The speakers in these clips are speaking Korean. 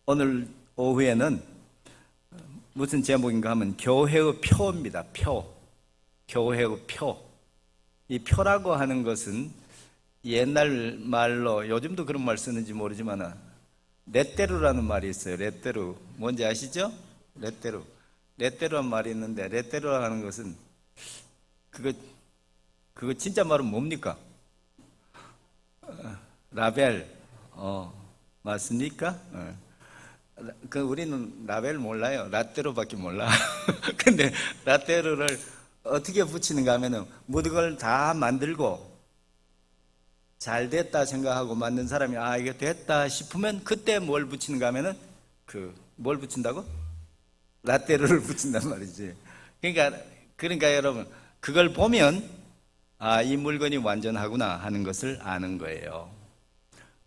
오늘 오후에는 무슨 제목인가 하면 교회의 표입니다. 표. 교회의 표. 이 표라고 하는 것은 옛날 말로, 요즘도 그런 말 쓰는지 모르지만 레떼루라는 말이 있어요. 레떼루. 뭔지 아시죠? 레떼루. 레떼루란 말이 있는데, 레떼루라고 하는 것은 그거 진짜 말은 뭡니까? 라벨. 맞습니까? 우리는 라벨 몰라요. 라떼루밖에 몰라. 근데 라떼루를 어떻게 붙이는가 하면은 모든 걸 다 만들고 잘 됐다 생각하고 만든 사람이 이게 됐다 싶으면 그때 뭘 붙이는가 하면은 뭘 붙인다고? 라떼루를 붙인단 말이지. 그러니까 여러분 그걸 보면 이 물건이 완전하구나 하는 것을 아는 거예요.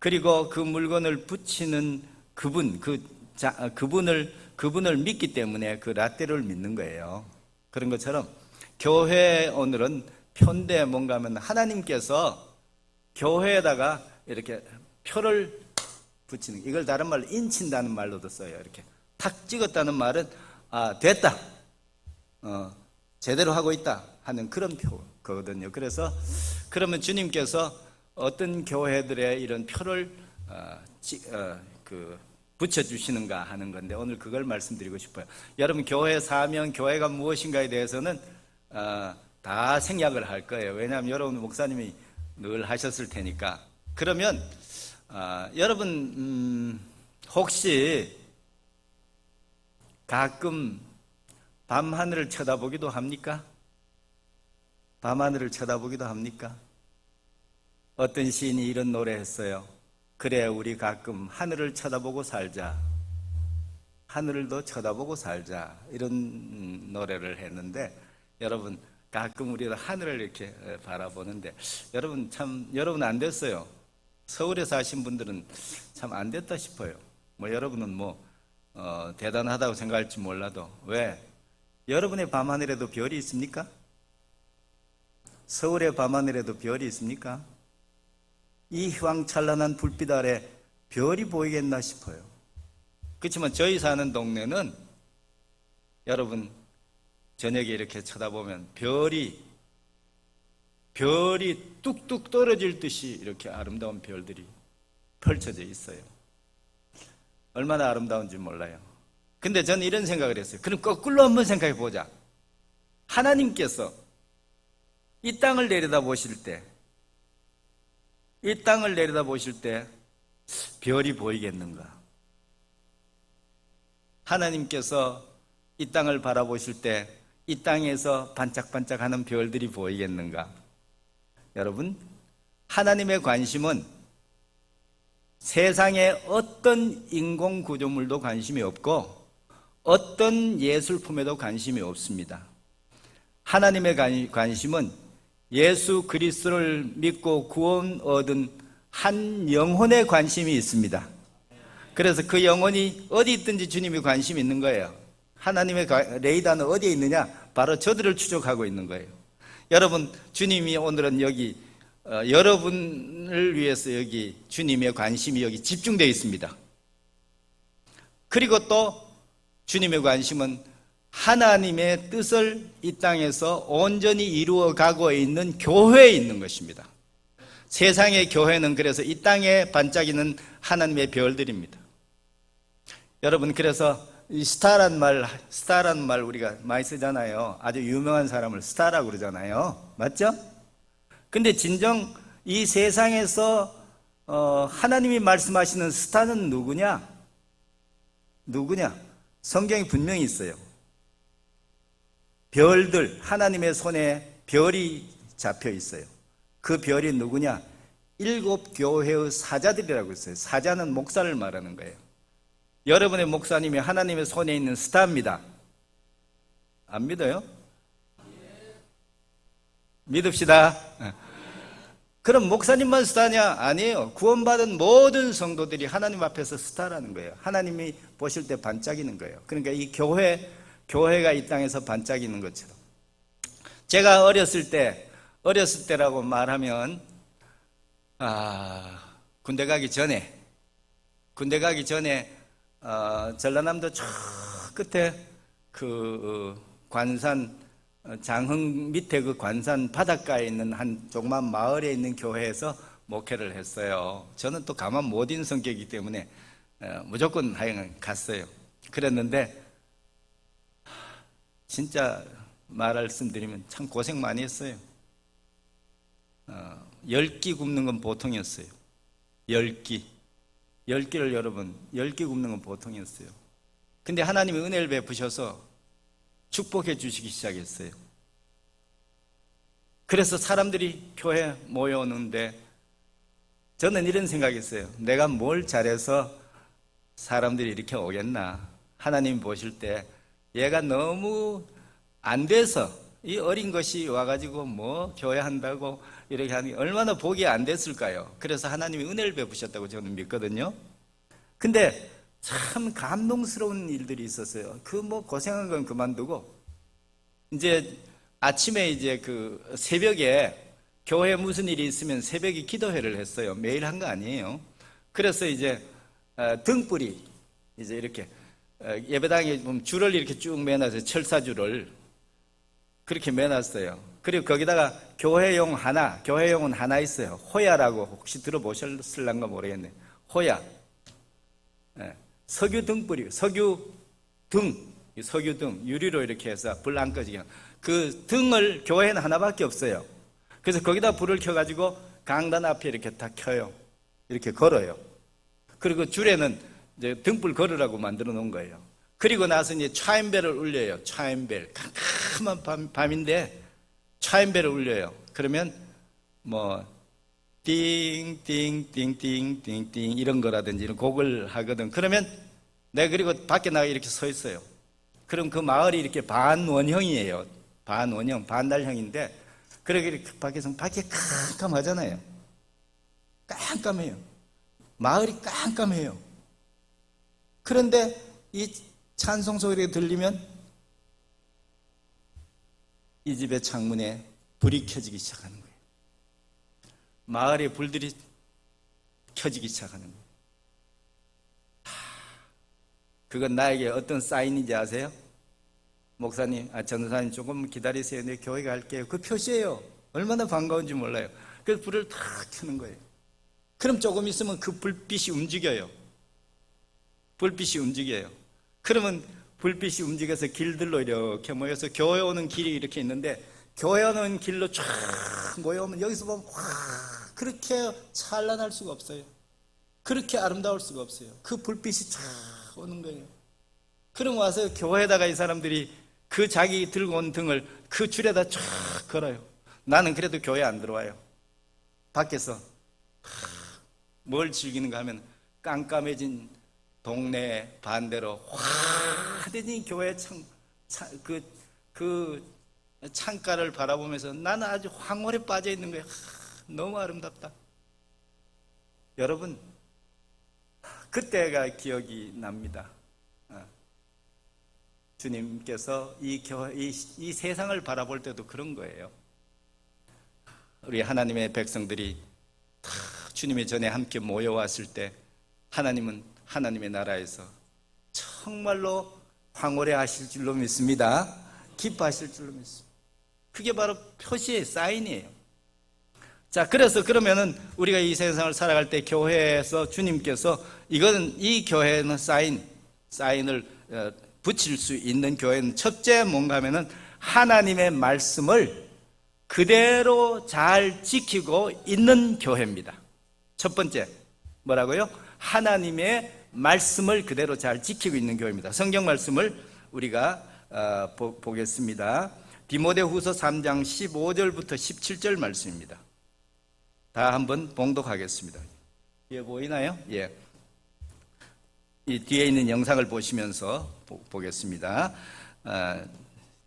그리고 그 물건을 붙이는 그분을 믿기 때문에 그 라떼를 믿는 거예요. 그런 것처럼 교회 오늘은 표인데 뭔가 하면 하나님께서 교회에다가 이렇게 표를 붙이는, 이걸 다른 말로 인친다는 말로도 써요. 이렇게 탁 찍었다는 말은 됐다, 제대로 하고 있다 하는 그런 표거든요. 그래서 그러면 주님께서 어떤 교회들의 이런 표를 붙여주시는가 하는 건데, 오늘 그걸 말씀드리고 싶어요. 여러분 교회 사명, 교회가 무엇인가에 대해서는 다 생략을 할 거예요. 왜냐하면 여러분 목사님이 늘 하셨을 테니까. 그러면 여러분 혹시 가끔 밤하늘을 쳐다보기도 합니까? 밤하늘을 쳐다보기도 합니까? 어떤 시인이 이런 노래 했어요. 그래 우리 가끔 하늘을 쳐다보고 살자, 하늘도 쳐다보고 살자, 이런 노래를 했는데, 여러분 가끔 우리가 하늘을 이렇게 바라보는데 여러분 안 됐어요. 서울에 사신 분들은 참 안 됐다 싶어요. 여러분은 대단하다고 생각할지 몰라도, 왜? 여러분의 밤하늘에도 별이 있습니까? 서울의 밤하늘에도 별이 있습니까? 이 휘황찬란한 불빛 아래 별이 보이겠나 싶어요. 그렇지만 저희 사는 동네는 여러분 저녁에 이렇게 쳐다보면 별이 뚝뚝 떨어질 듯이 이렇게 아름다운 별들이 펼쳐져 있어요. 얼마나 아름다운지 몰라요. 근데 저는 이런 생각을 했어요. 그럼 거꾸로 한번 생각해 보자. 하나님께서 이 땅을 내려다보실 때 별이 보이겠는가? 하나님께서 이 땅을 바라보실 때 이 땅에서 반짝반짝하는 별들이 보이겠는가? 여러분, 하나님의 관심은 세상의 어떤 인공 구조물도 관심이 없고 어떤 예술품에도 관심이 없습니다. 하나님의 관심은 예수 그리스도를 믿고 구원 얻은 한 영혼에 관심이 있습니다. 그래서 그 영혼이 어디 있든지 주님이 관심이 있는 거예요. 하나님의 레이더는 어디에 있느냐? 바로 저들을 추적하고 있는 거예요. 여러분, 주님이 오늘은 여기 여러분을 위해서 여기 주님의 관심이 여기 집중되어 있습니다. 그리고 또 주님의 관심은 하나님의 뜻을 이 땅에서 온전히 이루어 가고 있는 교회에 있는 것입니다. 세상의 교회는 그래서 이 땅에 반짝이는 하나님의 별들입니다. 여러분, 그래서 이 스타란 말 우리가 많이 쓰잖아요. 아주 유명한 사람을 스타라고 그러잖아요. 맞죠? 근데 진정 이 세상에서 하나님이 말씀하시는 스타는 누구냐? 성경이 분명히 있어요. 별들, 하나님의 손에 별이 잡혀 있어요. 그 별이 누구냐? 7 교회의 사자들이라고 했어요. 사자는 목사를 말하는 거예요. 여러분의 목사님이 하나님의 손에 있는 스타입니다. 안 믿어요? 믿읍시다. 그럼 목사님만 스타냐? 아니에요. 구원받은 모든 성도들이 하나님 앞에서 스타라는 거예요. 하나님이 보실 때 반짝이는 거예요. 그러니까 이 교회가 이 땅에서 반짝이는 것처럼. 제가 어렸을 때라고 말하면 군대 가기 전에 전라남도 저 끝에 그 관산 장흥 밑에 그 관산 바닷가에 있는 한 조그만 마을에 있는 교회에서 목회를 했어요. 저는 또 가만 못 있는 성격이기 때문에 무조건 하여간 갔어요. 그랬는데 진짜 말씀드리면 참 고생 많이 했어요. 10끼 굽는 건 보통이었어요. 10끼. 10끼를 여러분 10끼 굽는 건 보통이었어요. 근데 하나님이 은혜를 베푸셔서 축복해 주시기 시작했어요. 그래서 사람들이 교회에 모여오는데 저는 이런 생각했어요. 내가 뭘 잘해서 사람들이 이렇게 오겠나. 하나님 보실 때 얘가 너무 안 돼서 이 어린 것이 와가지고 뭐 교회 한다고 이렇게 하는 게 얼마나 복이 안 됐을까요? 그래서 하나님이 은혜를 베푸셨다고 저는 믿거든요. 근데 참 감동스러운 일들이 있었어요. 그 뭐 고생한 건 그만두고 이제 아침에 이제 그 새벽에 교회에 무슨 일이 있으면 새벽에 기도회를 했어요. 매일 한 거 아니에요. 그래서 이제 등불이 이제 이렇게 예배당에 보면 줄을 이렇게 쭉 매놨어요. 철사줄을 그렇게 매놨어요. 그리고 거기다가 교회용은 하나 있어요. 호야라고 혹시 들어보셨을란가 모르겠네. 호야. 석유 등불이 석유 등 유리로 이렇게 해서 불 안 꺼지게 그 등을 교회에는 하나밖에 없어요. 그래서 거기다 불을 켜가지고 강단 앞에 이렇게 다 켜요. 이렇게 걸어요. 그리고 줄에는 이제 등불 걸으라고 만들어 놓은 거예요. 그리고 나서 이제 차임벨을 울려요. 차임벨. 캄캄한 밤인데 차임벨을 울려요. 그러면 뭐 띵띵띵띵띵띵 이런 거라든지 이런 곡을 하거든. 그러면 내가 그리고 밖에 나가 이렇게 서 있어요. 그럼 그 마을이 이렇게 반원형이에요. 반원형, 반달형인데 그렇게 이렇게 밖에서 밖에 깜깜하잖아요. 깜깜해요. 마을이 깜깜해요. 그런데 이 찬송 소리가 들리면 이 집의 창문에 불이 켜지기 시작하는 거예요. 마을의 불들이 켜지기 시작하는 거예요. 그건 나에게 어떤 사인인지 아세요? 목사님, 전도사님 조금 기다리세요. 내 교회 갈게요. 그 표시예요. 얼마나 반가운지 몰라요. 그래서 불을 탁 켜는 거예요. 그럼 조금 있으면 그 불빛이 움직여요. 불빛이 움직여요. 그러면 불빛이 움직여서 길들로 이렇게 모여서 교회 오는 길이 이렇게 있는데 교회 오는 길로 쫙 모여오면 여기서 보면 와 그렇게 찬란할 수가 없어요. 그렇게 아름다울 수가 없어요. 그 불빛이 쫙 오는 거예요. 그럼 와서 교회에다가 이 사람들이 그 자기 들고 온 등을 그 줄에다 쫙 걸어요. 나는 그래도 교회 안 들어와요. 밖에서 뭘 즐기는가 하면 깜깜해진 동네 반대로 화려한 교회 그 창가를 바라보면서 나는 아주 황홀에 빠져 있는 거예요. 너무 아름답다. 여러분, 그때가 기억이 납니다. 주님께서 이 세상을 바라볼 때도 그런 거예요. 우리 하나님의 백성들이 다 주님의 전에 함께 모여왔을 때 하나님은 하나님의 나라에서 정말로 황홀해 하실 줄로 믿습니다. 기뻐하실 줄로 믿습니다. 그게 바로 표시의 사인이에요. 자, 그래서 그러면은 우리가 이 세상을 살아갈 때 교회에서 주님께서 이거는 이 교회는 사인을 붙일 수 있는 교회는 첫째 뭔가 하면은 하나님의 말씀을 그대로 잘 지키고 있는 교회입니다. 첫 번째 뭐라고요? 하나님의 말씀을 그대로 잘 지키고 있는 교회입니다. 성경 말씀을 우리가 보겠습니다. 디모데후서 3장 15절부터 17절 말씀입니다. 다 한번 봉독하겠습니다. 예, 보이나요? 예. 이 뒤에 있는 영상을 보시면서 보겠습니다.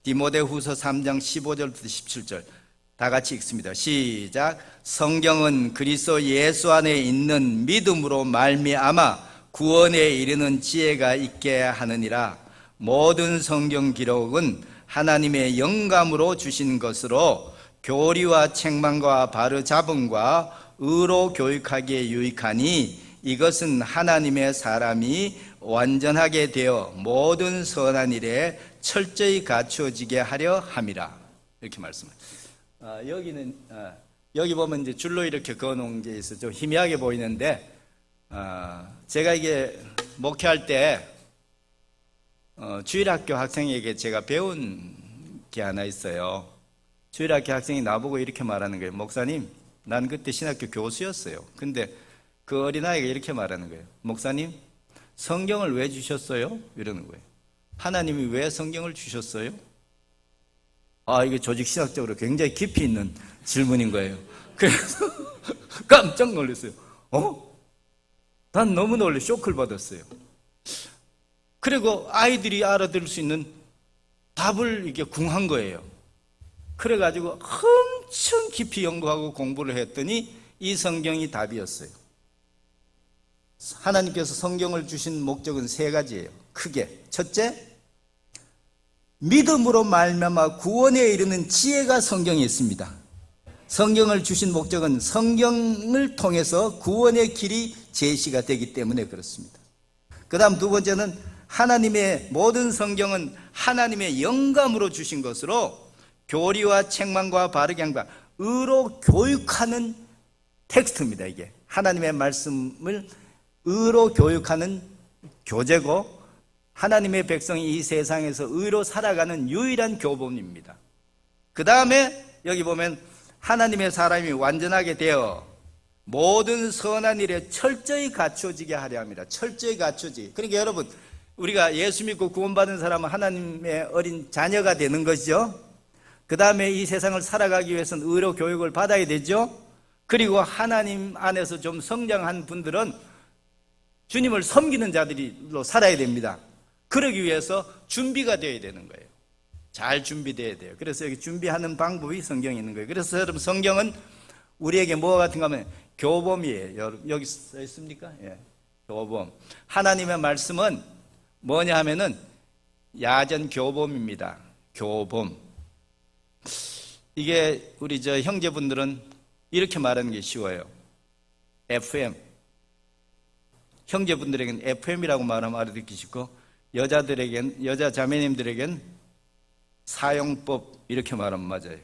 디모데후서 3장 15절부터 17절 다 같이 읽습니다. 시작. 성경은 그리스도 예수 안에 있는 믿음으로 말미암아 구원에 이르는 지혜가 있게 하느니라. 모든 성경 기록은 하나님의 영감으로 주신 것으로 교리와 책망과 바로잡음과 의로 교육하기에 유익하니 이것은 하나님의 사람이 완전하게 되어 모든 선한 일에 철저히 갖추어지게 하려 함이라. 이렇게 말씀을. 여기 보면 이제 줄로 이렇게 그어놓은 게 있어 좀 희미하게 보이는데, 제가 이게 목회할 때 주일학교 학생에게 제가 배운 게 하나 있어요. 주일학교 학생이 나보고 이렇게 말하는 거예요. 목사님, 난 그때 신학교 교수였어요. 근데 그 어린아이가 이렇게 말하는 거예요. 목사님, 성경을 왜 주셨어요? 이러는 거예요. 하나님이 왜 성경을 주셨어요? 이게 조직신학적으로 굉장히 깊이 있는 질문인 거예요. 그래서 깜짝 놀랐어요. 난 너무 놀래 쇼크를 받았어요. 그리고 아이들이 알아들을 수 있는 답을 이게 궁한 거예요. 그래가지고 엄청 깊이 연구하고 공부를 했더니 이 성경이 답이었어요. 하나님께서 성경을 주신 목적은 세 가지예요. 크게. 첫째, 믿음으로 말미암아 구원에 이르는 지혜가 성경에 있습니다. 성경을 주신 목적은 성경을 통해서 구원의 길이 제시가 되기 때문에 그렇습니다. 그 다음 두 번째는 하나님의 모든 성경은 하나님의 영감으로 주신 것으로 교리와 책망과 바르게 함과 의로 교육하는 텍스트입니다. 이게 하나님의 말씀을 의로 교육하는 교재고 하나님의 백성이 이 세상에서 의로 살아가는 유일한 교본입니다. 그 다음에 여기 보면 하나님의 사람이 완전하게 되어 모든 선한 일에 철저히 갖춰지게 하려 합니다. 철저히 갖춰지게. 그러니까 여러분, 우리가 예수 믿고 구원받은 사람은 하나님의 어린 자녀가 되는 것이죠. 그 다음에 이 세상을 살아가기 위해서는 의로 교육을 받아야 되죠. 그리고 하나님 안에서 좀 성장한 분들은 주님을 섬기는 자들로 살아야 됩니다. 그러기 위해서 준비가 되어야 되는 거예요. 잘 준비되어야 돼요. 그래서 여기 준비하는 방법이 성경에 있는 거예요. 그래서 여러분, 성경은 우리에게 뭐와 같은가 하면 교범이에요. 여기 써 있습니까? 예, 교범. 하나님의 말씀은 뭐냐 하면은 야전 교범입니다. 교범. 이게 우리 형제분들은 이렇게 말하는 게 쉬워요. FM. 형제분들에게는 FM이라고 말하면 알아듣기시고, 여자 자매님들에겐 사용법 이렇게 말하면 맞아요.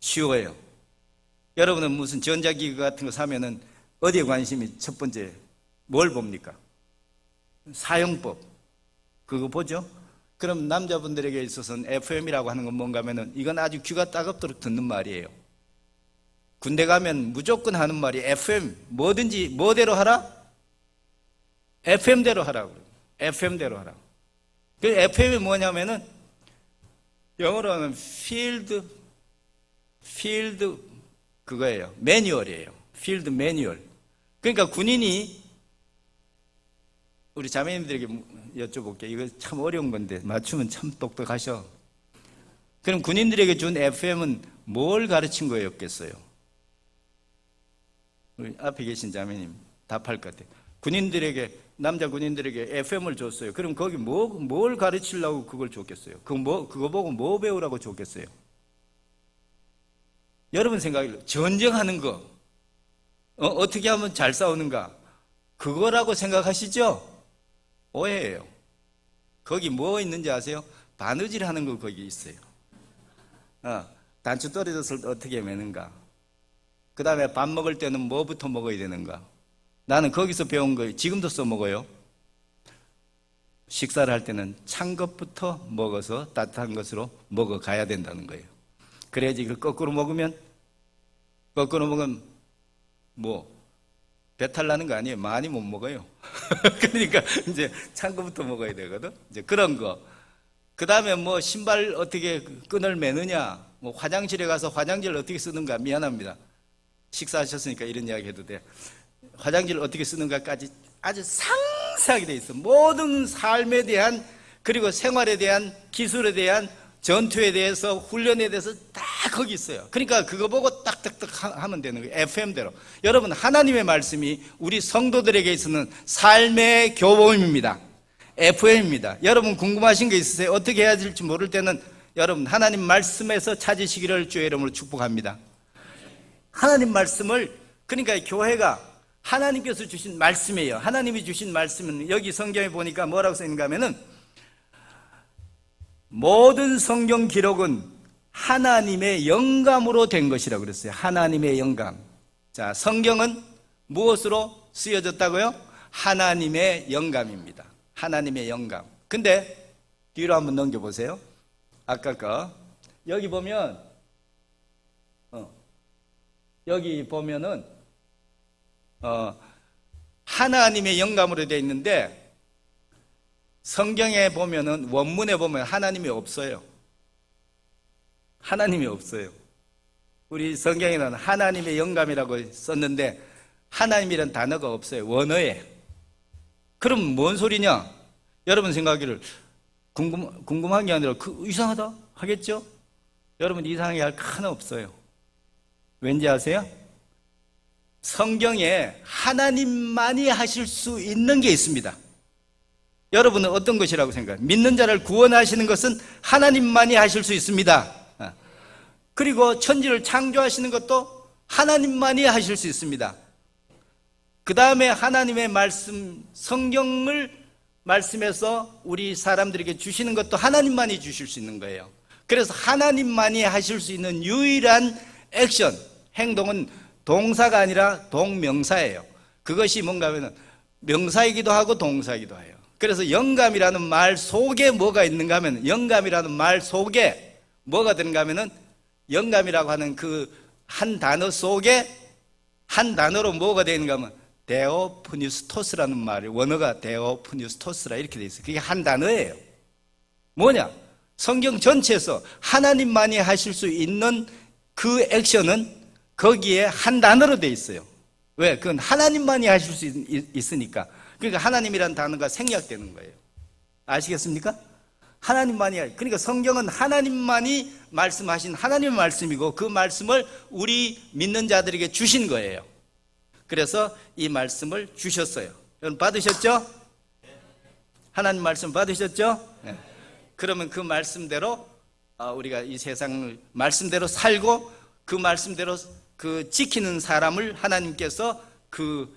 쉬워요. 여러분은 무슨 전자기기 같은 거 사면은 어디에 관심이 첫 번째 뭘 봅니까? 사용법. 그거 보죠? 그럼 남자분들에게 있어서는 FM이라고 하는 건 뭔가 하면은 이건 아주 귀가 따갑도록 듣는 말이에요. 군대 가면 무조건 하는 말이 FM, 뭐든지 뭐대로 하라? FM대로 하라고. FM대로 하라고. 그 FM이 뭐냐면은 영어로 하면 필드 그거예요. 매뉴얼이에요. 필드 매뉴얼. 그러니까 군인이, 우리 자매님들에게 여쭤볼게요. 이거 참 어려운 건데 맞추면 참 똑똑하셔. 그럼 군인들에게 준 FM은 뭘 가르친 거였겠어요? 우리 앞에 계신 자매님 답할 것 같아요. 남자 군인들에게 FM을 줬어요. 그럼 거기 뭘 가르치려고 그걸 줬겠어요? 그거 보고 뭐 배우라고 줬겠어요? 여러분 생각에 전쟁하는 거, 어떻게 하면 잘 싸우는가, 그거라고 생각하시죠? 오해예요. 거기 뭐 있는지 아세요? 바느질 하는 거 거기 있어요. 단추 떨어졌을 때 어떻게 매는가, 그 다음에 밥 먹을 때는 뭐부터 먹어야 되는가. 나는 거기서 배운 거 지금도 써먹어요. 식사를 할 때는 찬 것부터 먹어서 따뜻한 것으로 먹어가야 된다는 거예요. 그래야지 이걸 거꾸로 먹으면 뭐 배탈 나는 거 아니에요. 많이 못 먹어요. 그러니까 이제 찬 것부터 먹어야 되거든. 이제 그런 거. 그 다음에 뭐 신발 어떻게 끈을 매느냐, 뭐 화장실에 가서 화장지를 어떻게 쓰는가. 미안합니다. 식사하셨으니까 이런 이야기 해도 돼. 화장지를 어떻게 쓰는가까지 아주 상세하게 돼 있어. 모든 삶에 대한, 그리고 생활에 대한, 기술에 대한, 전투에 대해서, 훈련에 대해서 다 거기 있어요. 그러니까 그거 보고 딱딱딱 하면 되는 거예요. FM대로. 여러분, 하나님의 말씀이 우리 성도들에게 있어서는 삶의 교범입니다. FM입니다. 여러분 궁금하신 거 있으세요? 어떻게 해야 될지 모를 때는 여러분 하나님 말씀에서 찾으시기를 주의 이름으로 축복합니다. 하나님 말씀을, 그러니까 교회가 하나님께서 주신 말씀이에요. 하나님이 주신 말씀은 여기 성경에 보니까 뭐라고 써있는가 하면은 모든 성경 기록은 하나님의 영감으로 된 것이라고 그랬어요. 하나님의 영감. 자, 성경은 무엇으로 쓰여졌다고요? 하나님의 영감입니다. 하나님의 영감. 근데 뒤로 한번 넘겨보세요. 아까 거 여기 보면 여기 보면은 하나님의 영감으로 되어 있는데 성경에 보면은 원문에 보면 하나님이 없어요. 하나님이 없어요. 우리 성경에는 하나님의 영감이라고 썼는데 하나님이란 단어가 없어요. 원어에. 그럼 뭔 소리냐? 여러분 생각하기를 궁금한 게 아니라 이상하다 하겠죠? 여러분 이상하게 할 거 하나 없어요. 왠지 아세요? 성경에 하나님만이 하실 수 있는 게 있습니다. 여러분은 어떤 것이라고 생각해요? 믿는 자를 구원하시는 것은 하나님만이 하실 수 있습니다. 그리고 천지를 창조하시는 것도 하나님만이 하실 수 있습니다. 그 다음에 하나님의 말씀, 성경을 말씀해서 우리 사람들에게 주시는 것도 하나님만이 주실 수 있는 거예요. 그래서 하나님만이 하실 수 있는 유일한 액션, 행동은 동사가 아니라 동명사예요. 그것이 뭔가 하면 명사이기도 하고 동사이기도 해요. 그래서 영감이라는 말 속에 뭐가 있는가 하면 영감이라는 말 속에 뭐가 드는가 하면은 영감이라고 하는 그 한 단어 속에 한 단어로 뭐가 되는가 하면 데오프니스토스라는 말이 원어가 데오프니스토스라 이렇게 돼 있어요. 그게 한 단어예요. 뭐냐? 성경 전체에서 하나님만이 하실 수 있는 그 액션은 거기에 한 단어로 돼 있어요. 왜? 그건 하나님만이 하실 수 있으니까. 그러니까 하나님이라는 단어가 생략되는 거예요. 아시겠습니까? 하나님만이, 그러니까 성경은 하나님만이 말씀하신 하나님의 말씀이고 그 말씀을 우리 믿는 자들에게 주신 거예요. 그래서 이 말씀을 주셨어요. 여러분 받으셨죠? 하나님 말씀 받으셨죠? 네. 그러면 그 말씀대로 우리가 이 세상을 말씀대로 살고 그 말씀대로 그 지키는 사람을 하나님께서 그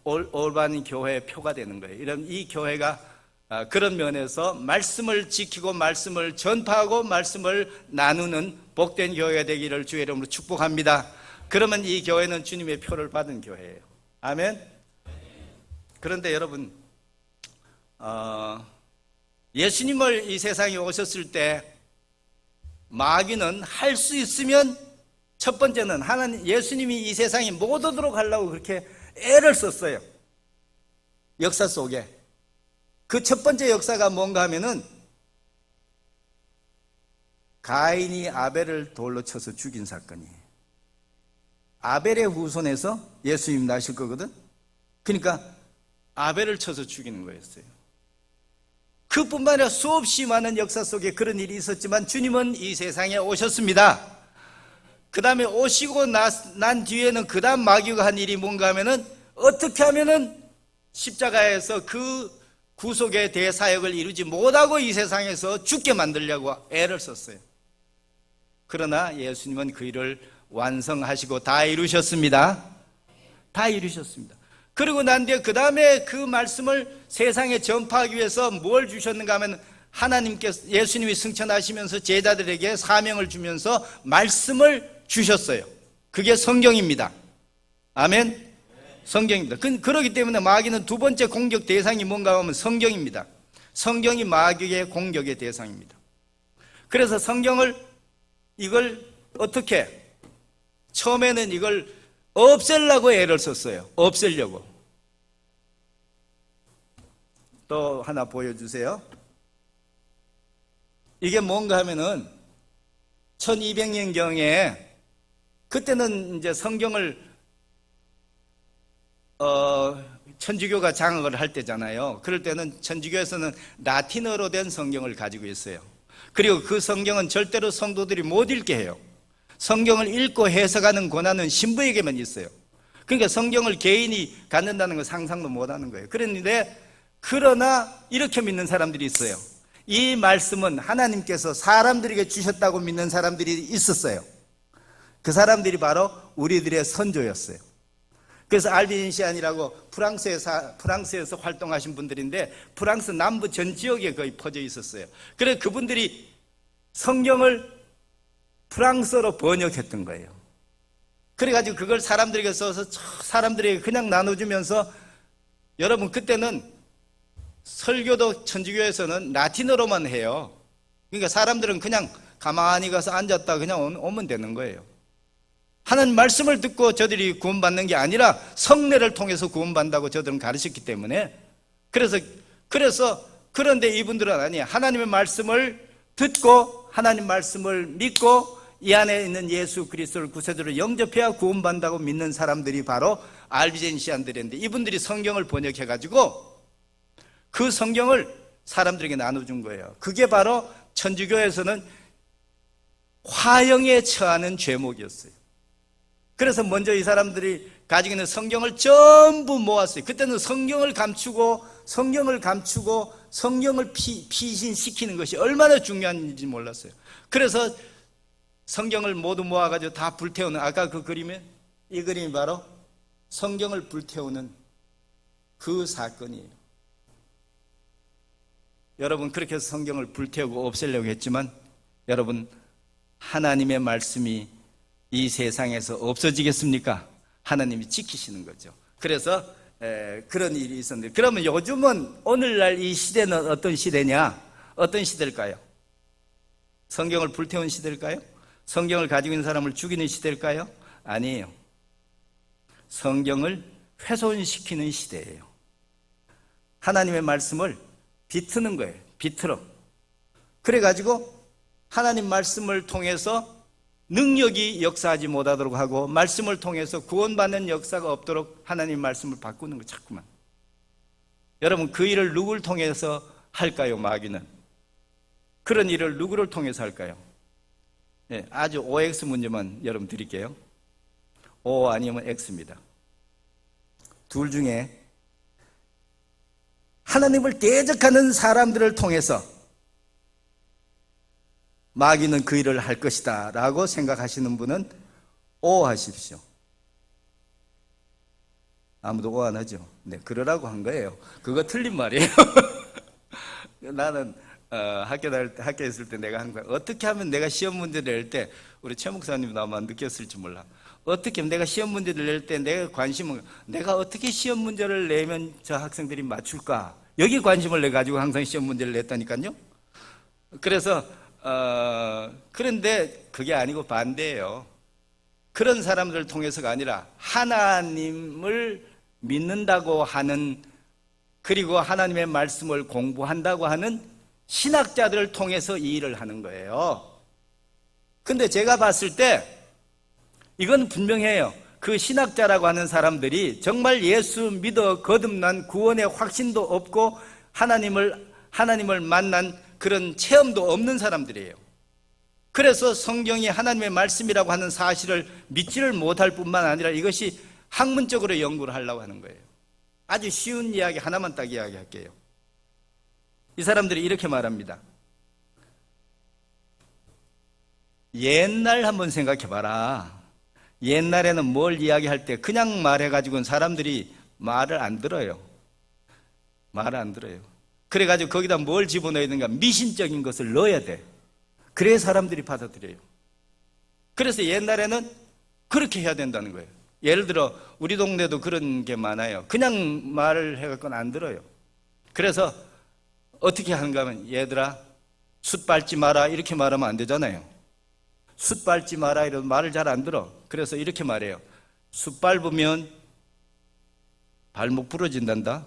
올바른 교회의 표가 되는 거예요. 이런 이 교회가 그런 면에서 말씀을 지키고 말씀을 전파하고 말씀을 나누는 복된 교회가 되기를 주의 이름으로 축복합니다. 그러면 이 교회는 주님의 표를 받은 교회예요. 아멘. 그런데 여러분 예수님을 이 세상에 오셨을 때 마귀는 할 수 있으면 첫 번째는 하나님 예수님이 이 세상에 못 오도록 하려고 그렇게 애를 썼어요. 역사 속에 그 첫 번째 역사가 뭔가 하면은 가인이 아벨을 돌로 쳐서 죽인 사건이에요. 아벨의 후손에서 예수님 나실 거거든. 그러니까 아벨을 쳐서 죽이는 거였어요. 그뿐만 아니라 수없이 많은 역사 속에 그런 일이 있었지만 주님은 이 세상에 오셨습니다. 그 다음에 오시고 난 뒤에는 그 다음 마귀가 한 일이 뭔가 하면은 어떻게 하면은 십자가에서 그 구속의 대사역을 이루지 못하고 이 세상에서 죽게 만들려고 애를 썼어요. 그러나 예수님은 그 일을 완성하시고 다 이루셨습니다. 다 이루셨습니다. 그리고 난 뒤에 그 다음에 그 말씀을 세상에 전파하기 위해서 뭘 주셨는가 하면 하나님께서 예수님이 승천하시면서 제자들에게 사명을 주면서 말씀을 주셨어요. 그게 성경입니다. 아멘. 성경입니다. 그렇기 때문에 마귀는 두 번째 공격 대상이 뭔가 하면 성경입니다. 성경이 마귀의 공격의 대상입니다. 그래서 성경을 이걸 어떻게 처음에는 이걸 없애려고 애를 썼어요. 없애려고. 또 하나 보여주세요. 이게 뭔가 하면은 1200년경에 그때는 이제 성경을 천주교가 장악을 할 때잖아요. 그럴 때는 천주교에서는 라틴어로 된 성경을 가지고 있어요. 그리고 그 성경은 절대로 성도들이 못 읽게 해요. 성경을 읽고 해석하는 권한은 신부에게만 있어요. 그러니까 성경을 개인이 갖는다는 건 상상도 못하는 거예요. 그러나 이렇게 믿는 사람들이 있어요. 이 말씀은 하나님께서 사람들에게 주셨다고 믿는 사람들이 있었어요. 그 사람들이 바로 우리들의 선조였어요. 그래서 알비젠시안이라고 프랑스에서 활동하신 분들인데 프랑스 남부 전 지역에 거의 퍼져 있었어요. 그래서 그분들이 성경을 프랑스어로 번역했던 거예요. 그래가지고 그걸 사람들에게 써서 사람들에게 그냥 나눠주면서, 여러분 그때는 설교도 천주교에서는 라틴어로만 해요. 그러니까 사람들은 그냥 가만히 가서 앉았다 그냥 오면 되는 거예요. 하나님 말씀을 듣고 저들이 구원받는 게 아니라 성례를 통해서 구원받는다고 저들은 가르쳤기 때문에, 그런데 이분들은 아니에요. 하나님의 말씀을 듣고 하나님 말씀을 믿고 이 안에 있는 예수 그리스도를 구세주로 영접해야 구원받는다고 믿는 사람들이 바로 알비젠시안들인데, 이분들이 성경을 번역해가지고 그 성경을 사람들에게 나눠준 거예요. 그게 바로 천주교에서는 화형에 처하는 죄목이었어요. 그래서 먼저 이 사람들이 가지고 있는 성경을 전부 모았어요. 그때는 성경을 감추고 성경을 피신시키는 것이 얼마나 중요한지 몰랐어요. 그래서 성경을 모두 모아가지고 다 불태우는, 아까 그 그림에 이 그림이 바로 성경을 불태우는 그 사건이에요. 여러분 그렇게 해서 성경을 불태우고 없애려고 했지만, 여러분 하나님의 말씀이 이 세상에서 없어지겠습니까? 하나님이 지키시는 거죠. 그래서 그런 일이 있었는데, 그러면 요즘은 오늘날 이 시대는 어떤 시대냐? 어떤 시대일까요? 성경을 불태운 시대일까요? 성경을 가지고 있는 사람을 죽이는 시대일까요? 아니에요. 성경을 훼손시키는 시대예요. 하나님의 말씀을 비트는 거예요. 비틀어. 그래가지고 하나님 말씀을 통해서 능력이 역사하지 못하도록 하고, 말씀을 통해서 구원받는 역사가 없도록 하나님 말씀을 바꾸는 거 자꾸만. 여러분 그 일을 누구를 통해서 할까요? 마귀는 그런 일을 누구를 통해서 할까요? 네, 아주 OX 문제만 여러분 드릴게요. O 아니면 X입니다. 둘 중에 하나님을 대적하는 사람들을 통해서 마귀는 그 일을 할 것이다 라고 생각하시는 분은 O 하십시오. 아무도 O 안 하죠? 네, 그러라고 한 거예요. 그거 틀린 말이에요. 나는 학교에 있을 때 내가 한 거야. 어떻게 하면 내가 시험 문제를 낼 때, 우리 최 목사님도 아마 느꼈을지 몰라. 어떻게 하면 내가 시험 문제를 낼 때 내가 관심은, 내가 어떻게 시험 문제를 내면 저 학생들이 맞출까? 여기 관심을 내가지고 항상 시험 문제를 냈다니까요. 그래서 그런데 그게 아니고 반대예요. 그런 사람들을 통해서가 아니라 하나님을 믿는다고 하는, 그리고 하나님의 말씀을 공부한다고 하는 신학자들을 통해서 이 일을 하는 거예요. 근데 제가 봤을 때 이건 분명해요. 그 신학자라고 하는 사람들이 정말 예수 믿어 거듭난 구원의 확신도 없고 하나님을 만난 그런 체험도 없는 사람들이에요. 그래서 성경이 하나님의 말씀이라고 하는 사실을 믿지를 못할 뿐만 아니라 이것이 학문적으로 연구를 하려고 하는 거예요. 아주 쉬운 이야기 하나만 딱 이야기할게요. 이 사람들이 이렇게 말합니다. 옛날 한번 생각해 봐라. 옛날에는 뭘 이야기할 때 그냥 말해가지고는 사람들이 말을 안 들어요. 말을 안 들어요. 그래가지고 거기다 뭘 집어넣어야 되는가? 미신적인 것을 넣어야 돼. 그래야 사람들이 받아들여요. 그래서 옛날에는 그렇게 해야 된다는 거예요. 예를 들어 우리 동네도 그런 게 많아요. 그냥 말을 해갖고는 안 들어요. 그래서 어떻게 하는가 하면, 얘들아 숯 밟지 마라 이렇게 말하면 안 되잖아요. 숯 밟지 마라 이러면 말을 잘 안 들어. 그래서 이렇게 말해요. 숯 밟으면 발목 부러진단다.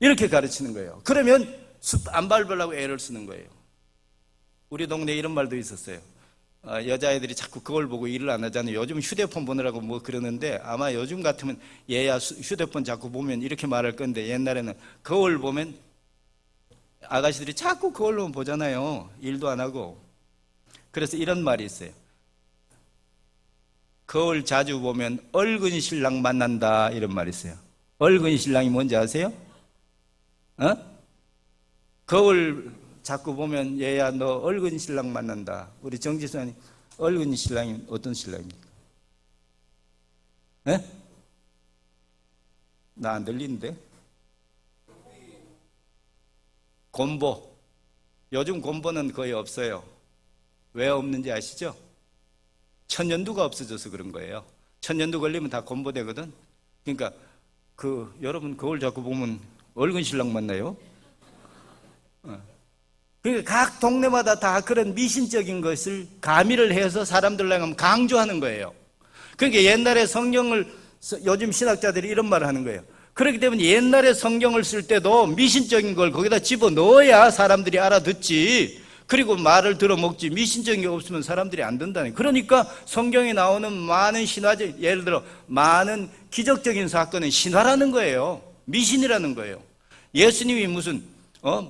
이렇게 가르치는 거예요. 그러면 숯 안 밟으려고 애를 쓰는 거예요. 우리 동네에 이런 말도 있었어요. 여자애들이 자꾸 그걸 보고 일을 안 하잖아요. 요즘 휴대폰 보느라고 뭐 그러는데, 아마 요즘 같으면 얘야 휴대폰 자꾸 보면 이렇게 말할 건데, 옛날에는 거울 보면 아가씨들이 자꾸 거울로만 보잖아요. 일도 안 하고. 그래서 이런 말이 있어요. 거울 자주 보면 얼근 신랑 만난다, 이런 말이 있어요. 얼근 신랑이 뭔지 아세요? 거울 자꾸 보면 얘야 너 얼근 신랑 만난다. 우리 정지수님, 얼근 신랑이 어떤 신랑입니까? 나 안 들리는데? 곰보. 요즘 곰보는 거의 없어요. 왜 없는지 아시죠? 천연두가 없어져서 그런 거예요. 천연두 걸리면 다 곰보 되거든. 그러니까 여러분 거울 자꾸 보면 얼굴 신랑 만나요. 그러니까 각 동네마다 다 그런 미신적인 것을 가미를 해서 사람들에게 강조하는 거예요. 그러니까 옛날에 성경을, 요즘 신학자들이 이런 말을 하는 거예요. 그렇기 때문에 옛날에 성경을 쓸 때도 미신적인 걸 거기다 집어넣어야 사람들이 알아듣지, 그리고 말을 들어먹지, 미신적인 게 없으면 사람들이 안 듣는다는 거예요. 그러니까 성경에 나오는 많은 신화적, 예를 들어 많은 기적적인 사건은 신화라는 거예요. 미신이라는 거예요. 예수님이 무슨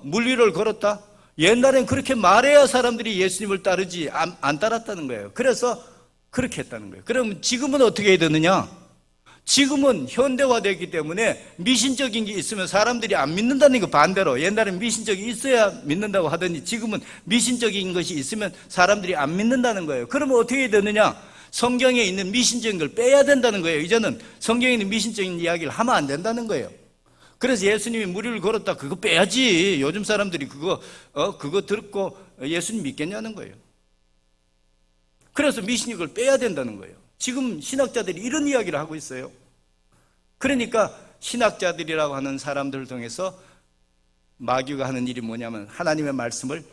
물 위를 걸었다? 옛날엔 그렇게 말해야 사람들이 예수님을 따르지 안 따랐다는 거예요. 그래서 그렇게 했다는 거예요. 그럼 지금은 어떻게 해야 되느냐? 지금은 현대화되기 때문에 미신적인 게 있으면 사람들이 안 믿는다는 거, 반대로 옛날엔 미신적이 있어야 믿는다고 하더니 지금은 미신적인 것이 있으면 사람들이 안 믿는다는 거예요. 그러면 어떻게 해야 되느냐? 성경에 있는 미신적인 걸 빼야 된다는 거예요. 이제는 성경에 있는 미신적인 이야기를 하면 안 된다는 거예요. 그래서 예수님이 물 위를 걸었다, 그거 빼야지. 요즘 사람들이 그거 듣고 예수님 믿겠냐는 거예요. 그래서 미신이 걸 빼야 된다는 거예요. 지금 신학자들이 이런 이야기를 하고 있어요. 그러니까 신학자들이라고 하는 사람들을 통해서 마귀가 하는 일이 뭐냐면 하나님의 말씀을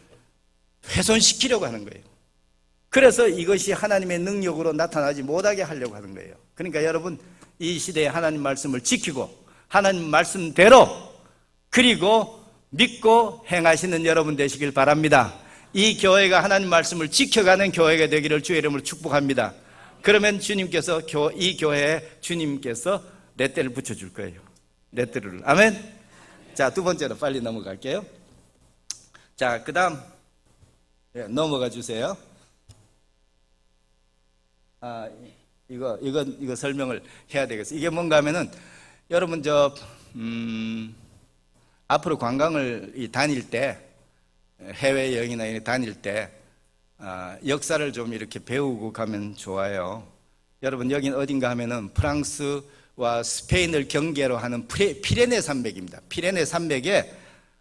훼손시키려고 하는 거예요. 그래서 이것이 하나님의 능력으로 나타나지 못하게 하려고 하는 거예요. 그러니까 여러분, 이 시대에 하나님 말씀을 지키고 하나님 말씀대로, 그리고 믿고 행하시는 여러분 되시길 바랍니다. 이 교회가 하나님 말씀을 지켜가는 교회가 되기를 주의 이름으로 축복합니다. 그러면 주님께서 이 교회에 주님께서 렛대를 붙여줄 거예요. 렛대를. 아멘. 자, 두 번째로 빨리 넘어갈게요. 자, 그 다음 넘어가 주세요. 이거 설명을 해야 되겠어요. 이게 뭔가 하면은 여러분 앞으로 관광을 다닐 때, 해외여행이나 다닐 때 역사를 좀 이렇게 배우고 가면 좋아요. 여러분, 여긴 어딘가 하면은 프랑스와 스페인을 경계로 하는 피레네 산맥입니다. 피레네 산맥에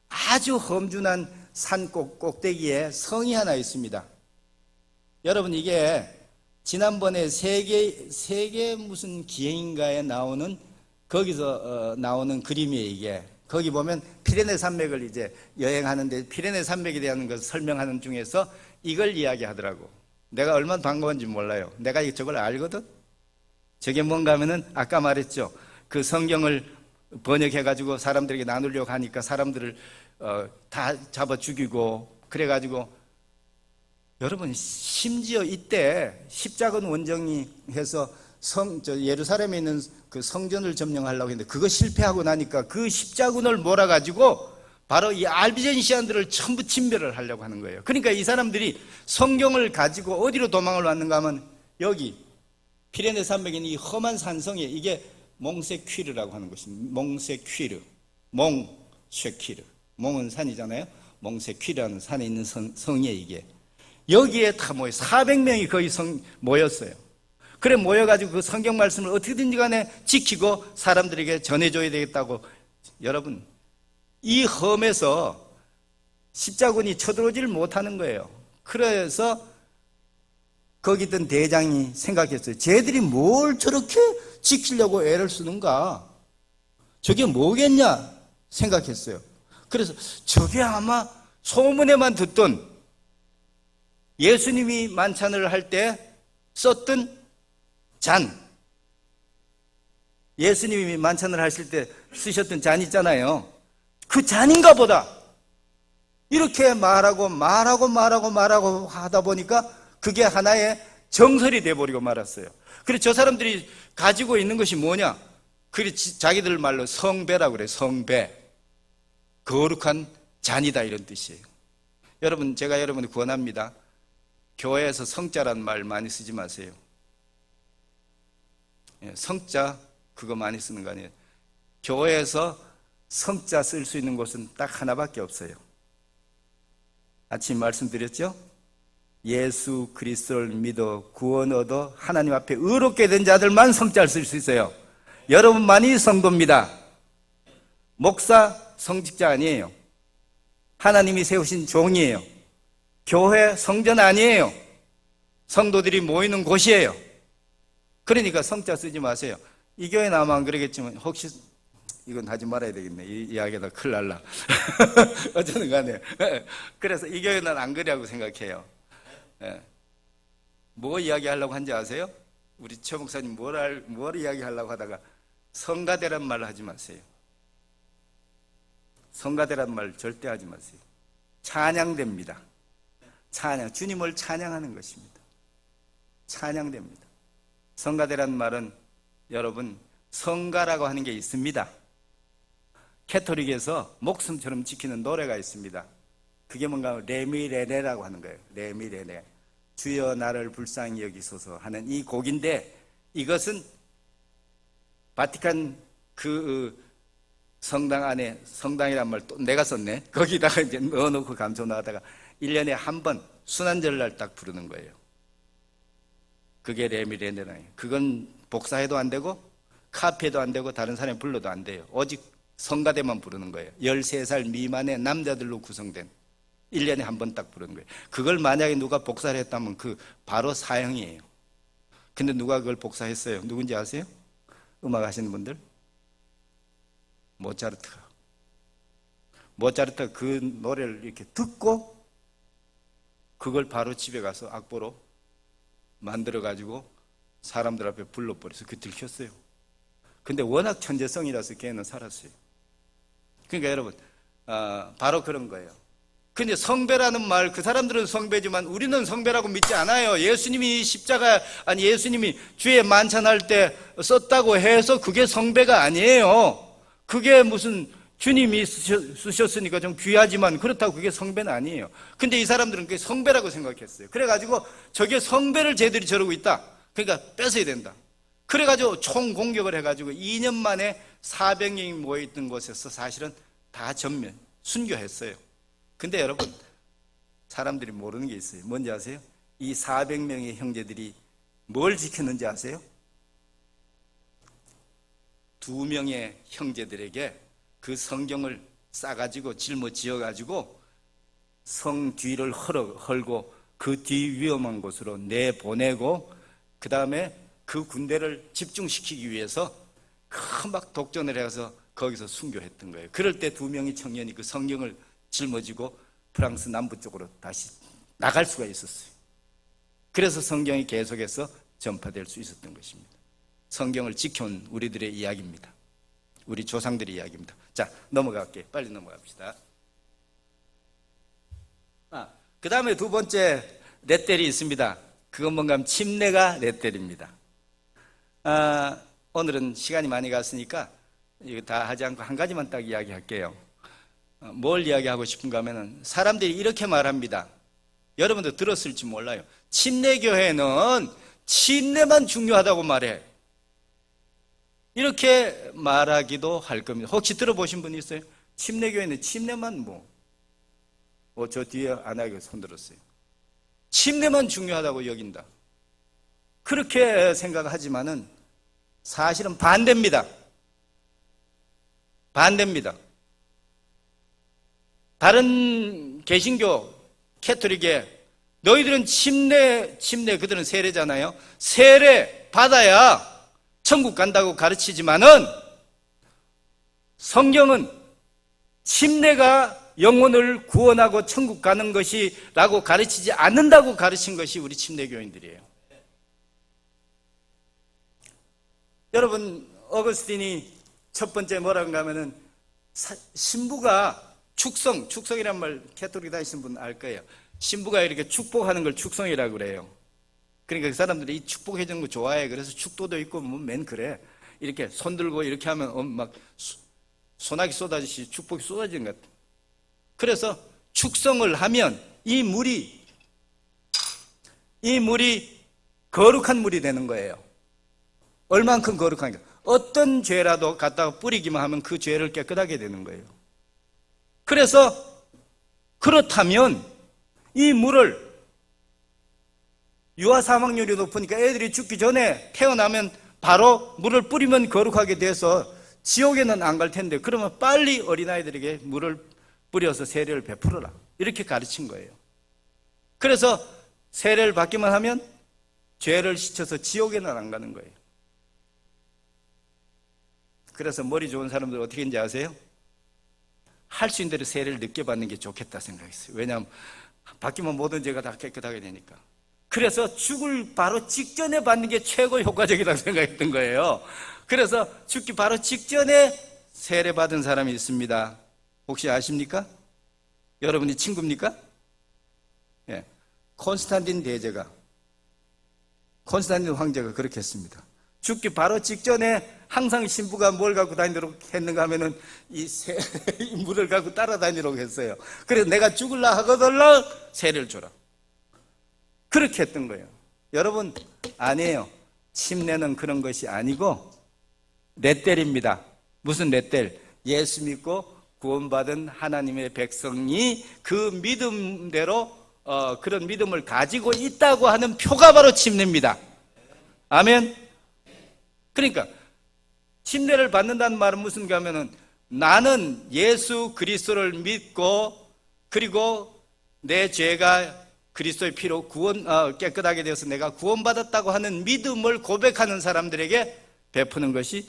아주 험준한 산 꼭대기에 성이 하나 있습니다. 여러분, 이게 지난번에 세계 무슨 기행인가에 나오는, 거기서 나오는 그림이에요. 이게 거기 보면 피레네 산맥을 이제 여행하는데 피레네 산맥에 대한 것을 설명하는 중에서 이걸 이야기하더라고. 내가 얼마나 반가운지 몰라요. 내가 저걸 알거든. 저게 뭔가 하면은 아까 말했죠. 그 성경을 번역해가지고 사람들에게 나누려고 하니까 사람들을 다 잡아 죽이고 그래가지고, 여러분, 심지어 이때 십자군 원정이 해서 예루살렘에 있는 그 성전을 점령하려고 했는데 그거 실패하고 나니까 그 십자군을 몰아가지고 바로 이 알비전시안들을 전부 침멸을 하려고 하는 거예요. 그러니까 이 사람들이 성경을 가지고 어디로 도망을 왔는가 하면 여기 피레네 산맥에 있는 이 험한 산성에, 이게 몽세퀴르라고 하는 것입니다. 몽세퀴르, 몽쉐퀴르. 몽은 산이잖아요. 몽세퀴르라는 산에 있는 성이에요. 이게 여기에 다 모여 400명이 거의 모였어요. 그래 모여가지고 그 성경 말씀을 어떻게든지 간에 지키고 사람들에게 전해줘야 되겠다고. 여러분, 이 험에서 십자군이 쳐들어오지를 못하는 거예요. 그래서 거기 있던 대장이 생각했어요. 쟤들이 뭘 저렇게 지키려고 애를 쓰는가? 저게 뭐겠냐 생각했어요. 그래서 저게 아마 소문에만 듣던 예수님이 만찬을 할 때 썼던 잔, 예수님이 만찬을 하실 때 쓰셨던 잔 있잖아요. 그 잔인가 보다. 이렇게 말하고 하다 보니까 그게 하나의 정설이 돼버리고 말았어요. 그래서 저 사람들이 가지고 있는 것이 뭐냐? 그래 자기들 말로 성배라고 그래요. 성배. 거룩한 잔이다, 이런 뜻이에요. 여러분, 제가 여러분을 권합니다. 교회에서 성자란 말 많이 쓰지 마세요. 성자 그거 많이 쓰는 거 아니에요. 교회에서 성자 쓸 수 있는 곳은 딱 하나밖에 없어요. 아침 말씀드렸죠? 예수 그리스도를 믿어 구원 얻어 하나님 앞에 의롭게 된 자들만 성자를 쓸 수 있어요. 여러분만이 성도입니다. 목사, 성직자 아니에요. 하나님이 세우신 종이에요. 교회, 성전 아니에요. 성도들이 모이는 곳이에요. 그러니까 성자 쓰지 마세요. 이 교회 나면 안 그러겠지만 혹시 이건 하지 말아야 되겠네. 이 이야기다 큰일 날라. 어쨌든 간에 그래서 이 교회는 안 그러라고 생각해요. 뭐 이야기하려고 한지 아세요? 우리 최 목사님 뭘 이야기하려고 하다가 성가대란 말을 하지 마세요. 성가대란 말 절대 하지 마세요. 찬양됩니다. 찬양, 주님을 찬양하는 것입니다. 찬양됩니다. 성가대란 말은 여러분 성가라고 하는 게 있습니다. 캐토릭에서 목숨처럼 지키는 노래가 있습니다. 그게 뭔가 레미레레라고 하는 거예요. 레미레레. 주여 나를 불쌍히 여기소서 하는 이 곡인데, 이것은 바티칸 그 성당 안에, 성당이란 말 또 내가 썼네. 거기다가 이제 넣어놓고 감춰 놔다가 1년에 한 번 순환절날 딱 부르는 거예요. 그게 레미레레라요. 그건 복사해도 안 되고 카피해도 안 되고 다른 사람이 불러도 안 돼요. 오직 성가대만 부르는 거예요. 13살 미만의 남자들로 구성된 1년에 한 번 딱 부르는 거예요. 그걸 만약에 누가 복사를 했다면 그 바로 사형이에요. 근데 누가 그걸 복사했어요? 누군지 아세요? 음악 하시는 분들? 모차르트가 그 노래를 이렇게 듣고 그걸 바로 집에 가서 악보로 만들어 가지고 사람들 앞에 불러버려서 그 들켰어요. 근데 워낙 천재성이라서 걔는 살았어요. 그러니까 여러분 바로 그런 거예요. 근데 성배라는 말, 그 사람들은 성배지만 우리는 성배라고 믿지 않아요. 예수님이 예수님이 주의 만찬할 때 썼다고 해서 그게 성배가 아니에요. 그게 무슨 주님이 쓰셨으니까 좀 귀하지만 그렇다고 그게 성배는 아니에요. 근데 이 사람들은 그게 성배라고 생각했어요. 그래가지고 저게 성배를 쟤들이 저러고 있다. 그러니까 뺏어야 된다. 그래가지고 총 공격을 해가지고 2년 만에 400명이 모여있던 곳에서 사실은 다 전면 순교했어요. 근데 여러분 사람들이 모르는 게 있어요. 뭔지 아세요? 이 400명의 형제들이 뭘 지켰는지 아세요? 2명의 형제들에게 그 성경을 싸가지고 짊어지어가지고 성 뒤를 헐고 그 뒤 위험한 곳으로 내보내고 그 다음에 그 군대를 집중시키기 위해서 막 독전을 해서 거기서 순교했던 거예요. 그럴 때 2명의 청년이 그 성경을 짊어지고 프랑스 남부 쪽으로 다시 나갈 수가 있었어요. 그래서 성경이 계속해서 전파될 수 있었던 것입니다. 성경을 지켜온 우리들의 이야기입니다. 우리 조상들의 이야기입니다. 자, 넘어갈게요. 빨리 넘어갑시다. 그 다음에 두 번째 렛델이 있습니다. 그건 뭔가 하면 침례가 렛델입니다. 오늘은 시간이 많이 갔으니까 이거 다 하지 않고 한 가지만 딱 이야기할게요. 뭘 이야기하고 싶은가 하면은 사람들이 이렇게 말합니다. 여러분도 들었을지 몰라요. 침례교회는 침례만 중요하다고 말해. 이렇게 말하기도 할 겁니다. 혹시 들어보신 분 있어요? 침례교회는 침례만 저 뒤에 안 하게 손 들었어요. 침례만 중요하다고 여긴다. 그렇게 생각하지만은 사실은 반대입니다. 반대입니다. 다른 개신교, 캐토릭에 너희들은 침례 그들은 세례잖아요. 세례 받아야 천국 간다고 가르치지만은 성경은 침례가 영혼을 구원하고 천국 가는 것이라고 가르치지 않는다고 가르친 것이 우리 침례교인들이에요. 여러분, 어거스틴이 첫 번째 뭐라고 하면은 신부가 축성이란 말 캐토릭 다니시는 분 알 거예요. 신부가 이렇게 축복하는 걸 축성이라고 그래요. 그러니까 그 사람들이 이 축복해 주는 거 좋아해. 그래서 축도도 있고 맨 그래. 이렇게 손 들고 이렇게 하면 막 소나기 쏟아지듯이 축복이 쏟아지는 것 같아. 그래서 축성을 하면 이 물이 거룩한 물이 되는 거예요. 얼만큼 거룩한가? 어떤 죄라도 갖다가 뿌리기만 하면 그 죄를 깨끗하게 되는 거예요. 그래서 그렇다면 이 물을 유아 사망률이 높으니까 애들이 죽기 전에 태어나면 바로 물을 뿌리면 거룩하게 돼서 지옥에는 안 갈 텐데 그러면 빨리 어린아이들에게 물을 뿌려서 세례를 베풀어라, 이렇게 가르친 거예요. 그래서 세례를 받기만 하면 죄를 씻어서 지옥에는 안 가는 거예요. 그래서 머리 좋은 사람들 어떻게 했는지 아세요? 할 수 있는 대로 세례를 늦게 받는 게 좋겠다 생각했어요. 왜냐하면 받기만 모든 죄가 다 깨끗하게 되니까. 그래서 죽을 바로 직전에 받는 게 최고 효과적이라고 생각했던 거예요. 그래서 죽기 바로 직전에 세례 받은 사람이 있습니다. 혹시 아십니까? 여러분이 친구입니까? 예. 콘스탄틴 황제가 그렇게 했습니다. 죽기 바로 직전에 항상 신부가 뭘 갖고 다니도록 했는가 하면은 이 물을 갖고 따라다니도록 했어요. 그래서 내가 죽을라 하거들라 세례를 줘라, 그렇게 했던 거예요. 여러분, 아니에요. 침례는 그런 것이 아니고 렛델입니다. 무슨 렛델? 예수 믿고 구원받은 하나님의 백성이 그 믿음대로 그런 믿음을 가지고 있다고 하는 표가 바로 침례입니다. 아멘. 그러니까 침례를 받는다는 말은 무슨 하면은 나는 예수 그리스도를 믿고 그리고 내 죄가 그리스도의 피로 깨끗하게 되어서 내가 구원받았다고 하는 믿음을 고백하는 사람들에게 베푸는 것이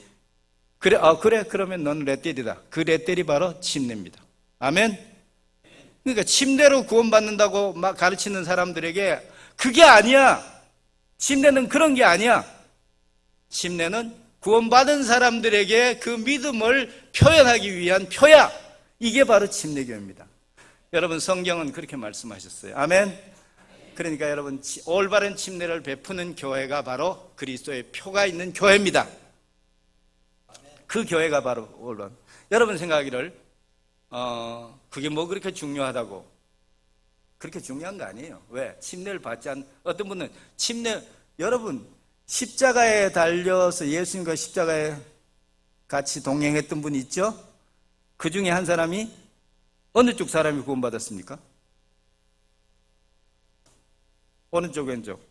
그래 그러면 넌 렛델이다. 그 렛델이 바로 침례입니다. 아멘. 그러니까 침례로 구원받는다고 막 가르치는 사람들에게 그게 아니야. 침례는 그런 게 아니야. 침례는 구원받은 사람들에게 그 믿음을 표현하기 위한 표야. 이게 바로 침례교입니다. 여러분, 성경은 그렇게 말씀하셨어요. 아멘. 그러니까 여러분, 올바른 침례를 베푸는 교회가 바로 그리스도의 표가 있는 교회입니다. 그 교회가 바로 올바른. 여러분 생각하기를 그게 뭐 그렇게 중요하다고. 그렇게 중요한 거 아니에요. 왜? 침례를 받지 않은 어떤 분은 여러분 십자가에 달려서 예수님과 십자가에 같이 동행했던 분이 있죠? 그 중에 한 사람이 어느 쪽 사람이 구원받았습니까? 어느 쪽, 왼쪽?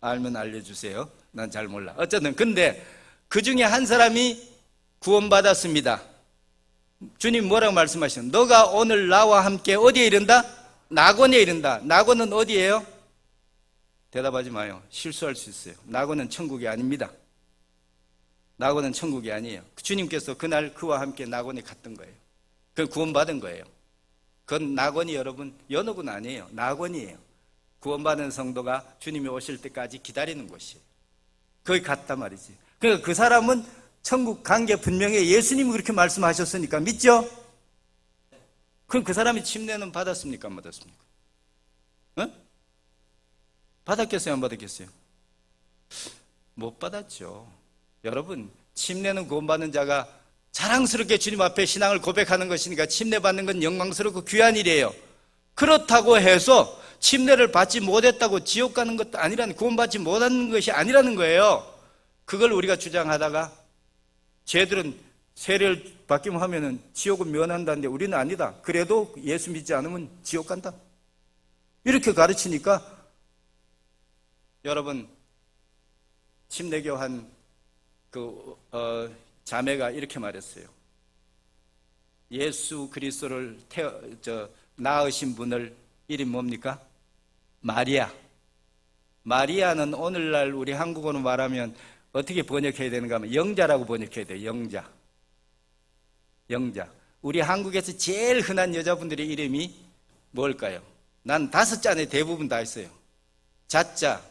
알면 알려주세요. 난 잘 몰라. 어쨌든 근데 그 중에 한 사람이 구원받았습니다. 주님 뭐라고 말씀하시는? 너가 오늘 나와 함께 어디에 이른다? 낙원에 이른다. 낙원은 어디예요? 대답하지 마요. 실수할 수 있어요. 낙원은 천국이 아닙니다. 낙원은 천국이 아니에요. 주님께서 그날 그와 함께 낙원에 갔던 거예요. 그건 구원받은 거예요. 그건 낙원이 여러분 연옥은 아니에요. 낙원이에요. 구원받은 성도가 주님이 오실 때까지 기다리는 곳이에요. 거기 갔단 말이지. 그러니까 그 사람은 천국 관계 분명히 예수님이 그렇게 말씀하셨으니까 믿죠? 그럼 그 사람이 침례는 받았습니까? 안 받았습니까? 어? 받았겠어요? 안 받았겠어요? 못 받았죠. 여러분, 침례는 구원받는 자가 자랑스럽게 주님 앞에 신앙을 고백하는 것이니까 침례 받는 건 영광스럽고 귀한 일이에요. 그렇다고 해서 침례를 받지 못했다고 지옥 가는 것도 아니라는, 구원받지 못하는 것이 아니라는 거예요. 그걸 우리가 주장하다가 쟤들은 세례를 받기만 하면은 지옥은 면한다는데 우리는 아니다. 그래도 예수 믿지 않으면 지옥 간다. 이렇게 가르치니까 여러분, 침례교 한 자매가 이렇게 말했어요. 예수 그리스도를 낳으신 분을 이름이 뭡니까? 마리아. 마리아는 오늘날 우리 한국어로 말하면 어떻게 번역해야 되는가 하면 영자라고 번역해야 돼요. 영자. 우리 한국에서 제일 흔한 여자분들의 이름이 뭘까요? 난 5자 안에 대부분 다 있어요. 자자,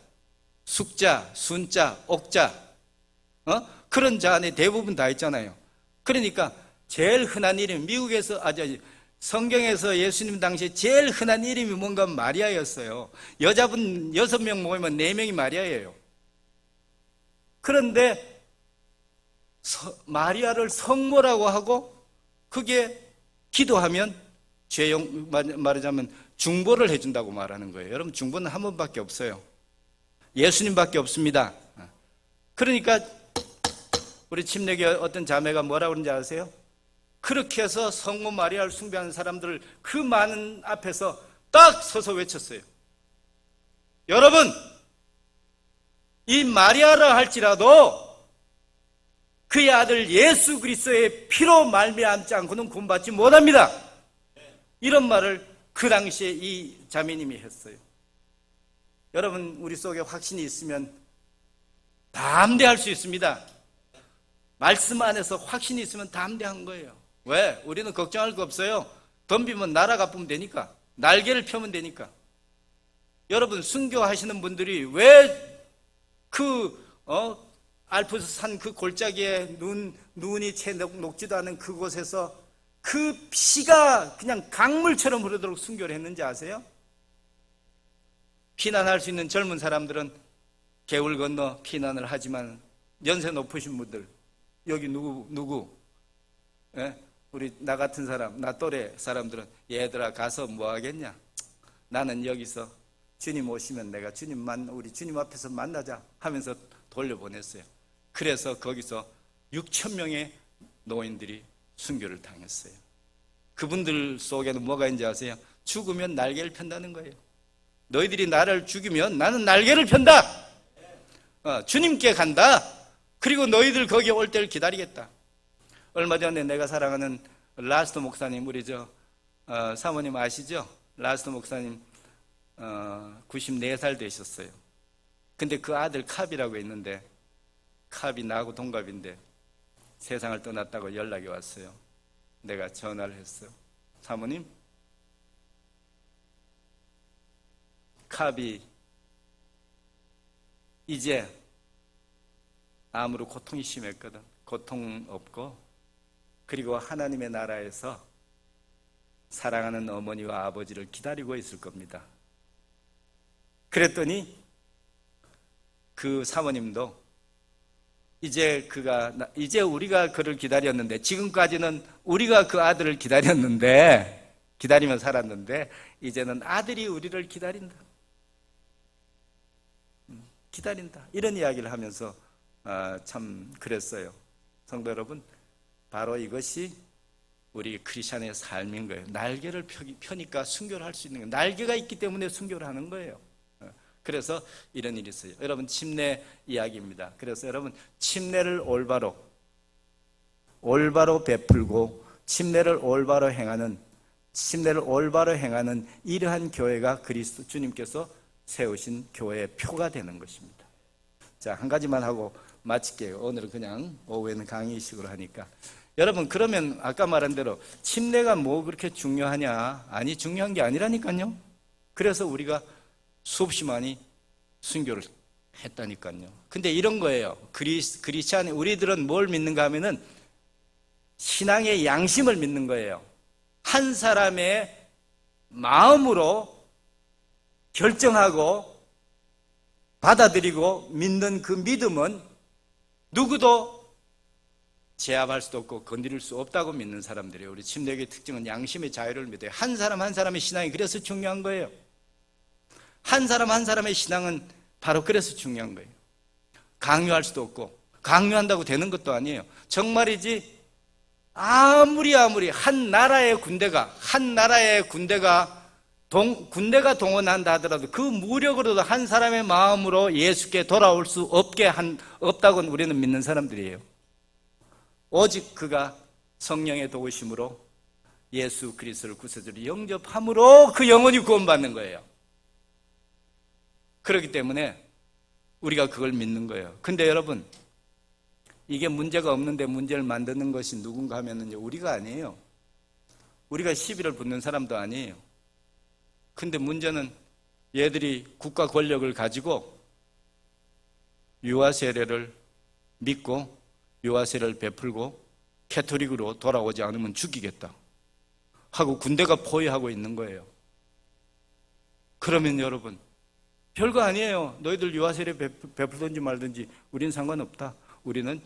숙자, 순자, 옥자, 그런 자 안에 대부분 다 있잖아요. 그러니까 제일 흔한 이름, 미국에서 성경에서 예수님 당시에 제일 흔한 이름이 뭔가 마리아였어요. 여자분 6명 모이면 4명이 마리아예요. 그런데 마리아를 성모라고 하고 그게 기도하면 말하자면 중보를 해준다고 말하는 거예요. 여러분, 중보는 한 번밖에 없어요. 예수님밖에 없습니다. 그러니까 우리 침례교 어떤 자매가 뭐라고 그러는지 아세요? 그렇게 해서 성모 마리아를 숭배하는 사람들을 그 많은 앞에서 딱 서서 외쳤어요. 여러분, 이 마리아라 할지라도 그의 아들 예수 그리스도의 피로 말미암지 않고는 구원받지 못합니다. 이런 말을 그 당시에 이 자매님이 했어요. 여러분, 우리 속에 확신이 있으면 담대할 수 있습니다. 말씀 안에서 확신이 있으면 담대한 거예요. 왜? 우리는 걱정할 거 없어요. 덤비면 날아가 보면 되니까. 날개를 펴면 되니까. 여러분, 순교하시는 분들이 왜 알프스 산 그 골짜기에 눈이 채 녹지도 않은 그곳에서 그 피가 그냥 강물처럼 흐르도록 순교를 했는지 아세요? 피난할 수 있는 젊은 사람들은 개울 건너 피난을 하지만 연세 높으신 분들, 여기 누구? 예? 우리 나 같은 사람, 나 또래 사람들은 얘들아 가서 뭐 하겠냐? 나는 여기서 주님 오시면 내가 우리 주님 앞에서 만나자 하면서 돌려보냈어요. 그래서 거기서 6천 명의 노인들이 순교를 당했어요. 그분들 속에는 뭐가 있는지 아세요? 죽으면 날개를 편다는 거예요. 너희들이 나를 죽이면 나는 날개를 편다. 주님께 간다. 그리고 너희들 거기에 올 때를 기다리겠다. 얼마 전에 내가 사랑하는 라스트 목사님, 우리 사모님 아시죠? 라스트 목사님 94살 되셨어요. 근데 그 아들 캅이라고 있는데, 캅이 나하고 동갑인데 세상을 떠났다고 연락이 왔어요. 내가 전화를 했어요. 사모님, 캅이 이제 암으로 고통이 심했거든. 고통 없고, 그리고 하나님의 나라에서 사랑하는 어머니와 아버지를 기다리고 있을 겁니다. 그랬더니 그 사모님도 이제 우리가 그를 기다렸는데, 지금까지는 우리가 그 아들을 기다리며 살았는데 이제는 아들이 우리를 기다린다. 이런 이야기를 하면서 참 그랬어요. 성도 여러분, 바로 이것이 우리 크리스찬의 삶인 거예요. 날개를 펴니까 순교를 할 수 있는 거예요. 날개가 있기 때문에 순교를 하는 거예요. 그래서 이런 일이 있어요. 여러분, 침례 이야기입니다. 그래서 여러분, 침례를 올바로 베풀고 침례를 올바로 행하는 이러한 교회가 그리스도 주님께서 세우신 교회의 표가 되는 것입니다. 자, 한 가지만 하고 마칠게요. 오늘은 그냥 오후에는 강의식으로 하니까. 여러분, 그러면 아까 말한 대로 침례가 뭐 그렇게 중요하냐? 아니, 중요한 게 아니라니까요. 그래서 우리가 수없이 많이 순교를 했다니까요. 근데 이런 거예요. 크리스찬 우리들은 뭘 믿는가 하면은 신앙의 양심을 믿는 거예요. 한 사람의 마음으로 결정하고 받아들이고 믿는 그 믿음은 누구도 제압할 수도 없고 건드릴 수 없다고 믿는 사람들이에요. 우리 침례교의 특징은 양심의 자유를 믿어요. 한 사람 한 사람의 신앙이 그래서 중요한 거예요. 한 사람 한 사람의 신앙은 바로 그래서 중요한 거예요. 강요할 수도 없고, 강요한다고 되는 것도 아니에요. 정말이지, 아무리 한 나라의 군대가 동원한다 하더라도 그 무력으로도 한 사람의 마음으로 예수께 돌아올 수 없다고는 우리는 믿는 사람들이에요. 오직 그가 성령의 도우심으로 예수 그리스도를 구세주로 영접함으로 그 영혼이 구원받는 거예요. 그렇기 때문에 우리가 그걸 믿는 거예요. 근데 여러분, 이게 문제가 없는데 문제를 만드는 것이 누군가 하면은 우리가 아니에요. 우리가 시비를 붙는 사람도 아니에요. 근데 문제는 얘들이 국가 권력을 가지고 유아 세례를 믿고 유아 세례를 베풀고 캐토릭으로 돌아오지 않으면 죽이겠다 하고 군대가 포위하고 있는 거예요. 그러면 여러분, 별거 아니에요. 너희들 유아 세례 베풀든지 말든지 우리는 상관없다. 우리는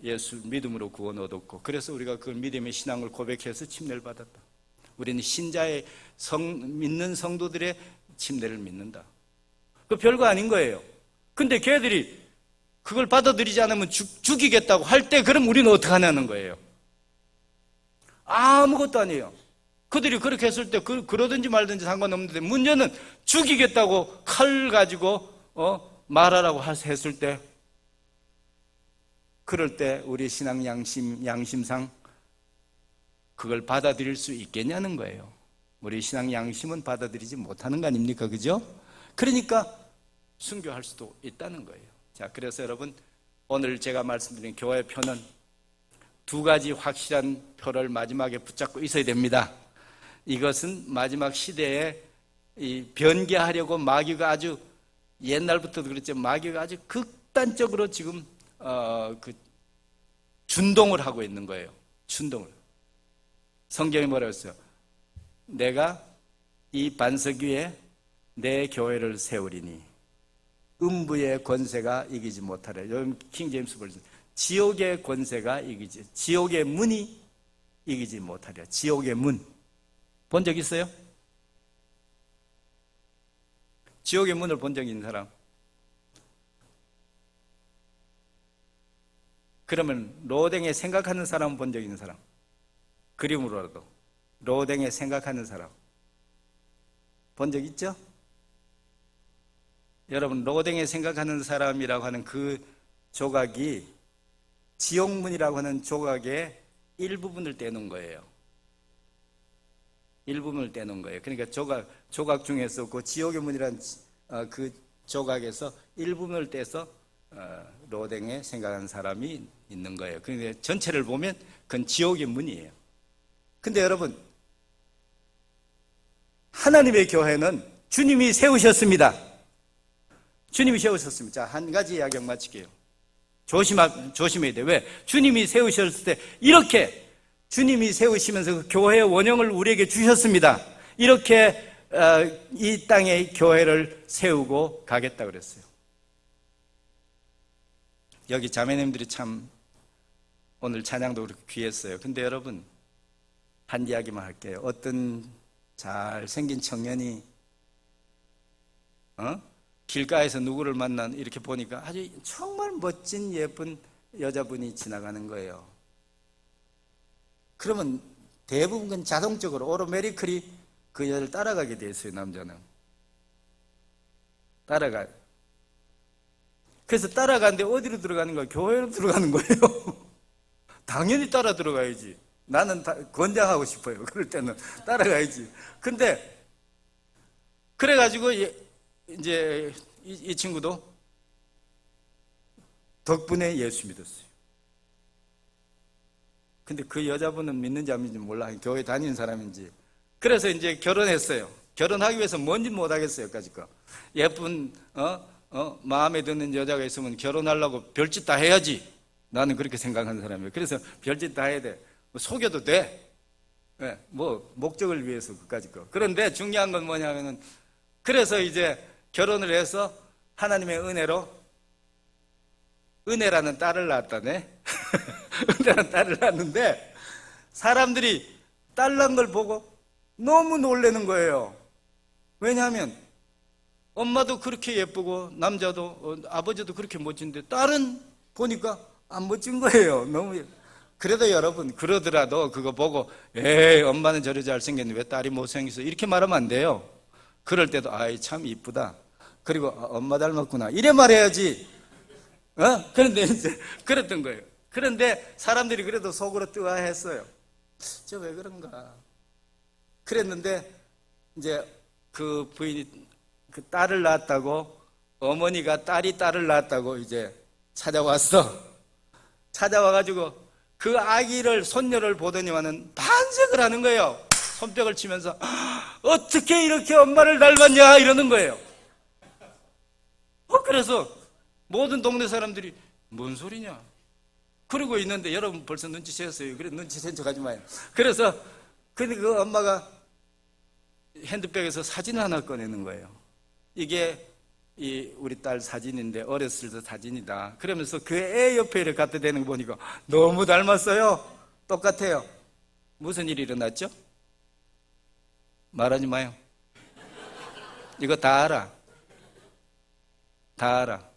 예수 믿음으로 구원 얻었고, 그래서 우리가 그 믿음의 신앙을 고백해서 침례를 받았다. 우리는 신자의 믿는 성도들의 침례를 믿는다. 그 별거 아닌 거예요. 근데 걔들이 그걸 받아들이지 않으면 죽이겠다고 할 때 그럼 우리는 어떻게 하냐는 거예요. 아무것도 아니에요. 그들이 그렇게 했을 때 그러든지 말든지 상관없는데, 문제는 죽이겠다고 칼 가지고 말하라고 했을 때 그럴 때 우리 신앙 양심상 그걸 받아들일 수 있겠냐는 거예요. 우리 신앙 양심은 받아들이지 못하는 거 아닙니까? 그죠? 그러니까 순교할 수도 있다는 거예요. 자, 그래서 여러분, 오늘 제가 말씀드린 교회 표는 두 가지 확실한 표를 마지막에 붙잡고 있어야 됩니다. 이것은 마지막 시대에 변개하려고 마귀가 아주 옛날부터도 그랬죠. 마귀가 아주 극단적으로 지금 준동을 하고 있는 거예요. 준동을. 성경이 뭐라고 했어요? 내가 이 반석 위에 내 교회를 세우리니 음부의 권세가 이기지 못하리라. 여러분 킹제임스 버전. 지옥의 권세가 이기지, 지옥의 문이 이기지 못하리라. 지옥의 문. 본 적 있어요? 지옥의 문을 본 적 있는 사람? 그러면 로댕에 생각하는 사람은 본 적 있는 사람? 그림으로라도 로댕에 생각하는 사람 본 적 있죠? 여러분, 로댕에 생각하는 사람이라고 하는 그 조각이 지옥문이라고 하는 조각의 일부분을 떼놓은 거예요. 일부분을 떼놓은 거예요. 그러니까 조각 중에서 그 지옥의 문이라는 그 조각에서 일부분을 떼서 로댕에 생각하는 사람이 있는 거예요. 그런데 전체를 보면 그건 지옥의 문이에요. 근데 여러분, 하나님의 교회는 주님이 세우셨습니다. 주님이 세우셨습니다. 자, 한 가지 이야기 마칠게요. 조심해야 돼. 왜? 주님이 세우셨을 때 이렇게 주님이 세우시면서 그 교회의 원형을 우리에게 주셨습니다. 이렇게 이 땅에 교회를 세우고 가겠다 그랬어요. 여기 자매님들이 참 오늘 찬양도 그렇게 귀했어요. 근데 여러분, 한 이야기만 할게요. 어떤 잘생긴 청년이 길가에서 누구를 만난 이렇게 보니까 아주 정말 멋진 예쁜 여자분이 지나가는 거예요. 그러면 대부분 자동적으로 오토매티컬이 그 여자를 따라가게 돼 있어요. 남자는 따라가요. 그래서 따라가는데 어디로 들어가는 거예요? 교회로 들어가는 거예요. 당연히 따라 들어가야지. 나는 권장하고 싶어요. 그럴 때는 따라가야지. 근데 그래가지고 이제 이 친구도 덕분에 예수 믿었어요. 근데 그 여자분은 믿는지 안 믿는지 몰라. 교회 다니는 사람인지. 그래서 이제 결혼했어요. 결혼하기 위해서 뭔지 못하겠어요. 여기까지 거. 예쁜 마음에 드는 여자가 있으면 결혼하려고 별짓 다 해야지. 나는 그렇게 생각하는 사람이에요. 그래서 별짓 다 해야 돼. 속여도 돼. 네, 뭐 목적을 위해서 그까짓 거. 그런데 중요한 건 뭐냐면은, 그래서 이제 결혼을 해서 하나님의 은혜로 은혜라는 딸을 낳았다네. 은혜라는 딸을 낳았는데 사람들이 딸 낳은 걸 보고 너무 놀라는 거예요. 왜냐하면 엄마도 그렇게 예쁘고 남자도 아버지도 그렇게 멋진데 딸은 보니까 안 멋진 거예요. 너무. 그래도 여러분, 그러더라도 그거 보고 에이, 엄마는 저리 잘생겼는데 왜 딸이 못생겼어, 이렇게 말하면 안 돼요. 그럴 때도 아이 참 이쁘다, 그리고 엄마 닮았구나, 이래 말해야지. 그런데 이제 그랬던 거예요. 그런데 사람들이 그래도 속으로 뜨아했어요. 저 왜 그런가. 그랬는데 이제 그 부인이 그 딸을 낳았다고, 어머니가 딸을 낳았다고 이제 찾아와가지고 그 아기를, 손녀를 보더니만은 반색을 하는 거예요. 손뼉을 치면서 어떻게 이렇게 엄마를 닮았냐 이러는 거예요. 그래서 모든 동네 사람들이 뭔 소리냐 그러고 있는데, 여러분 벌써 눈치챘어요. 그래, 눈치챈 척 하지 마요. 그래서 그 엄마가 핸드백에서 사진을 하나 꺼내는 거예요. 이게 우리 딸 사진인데 어렸을 때 사진이다. 그러면서 그 애 옆에 이렇게 갖다 대는 거 보니까 너무 닮았어요. 똑같아요. 무슨 일이 일어났죠? 말하지 마요. 이거 다 알아. 다 알아.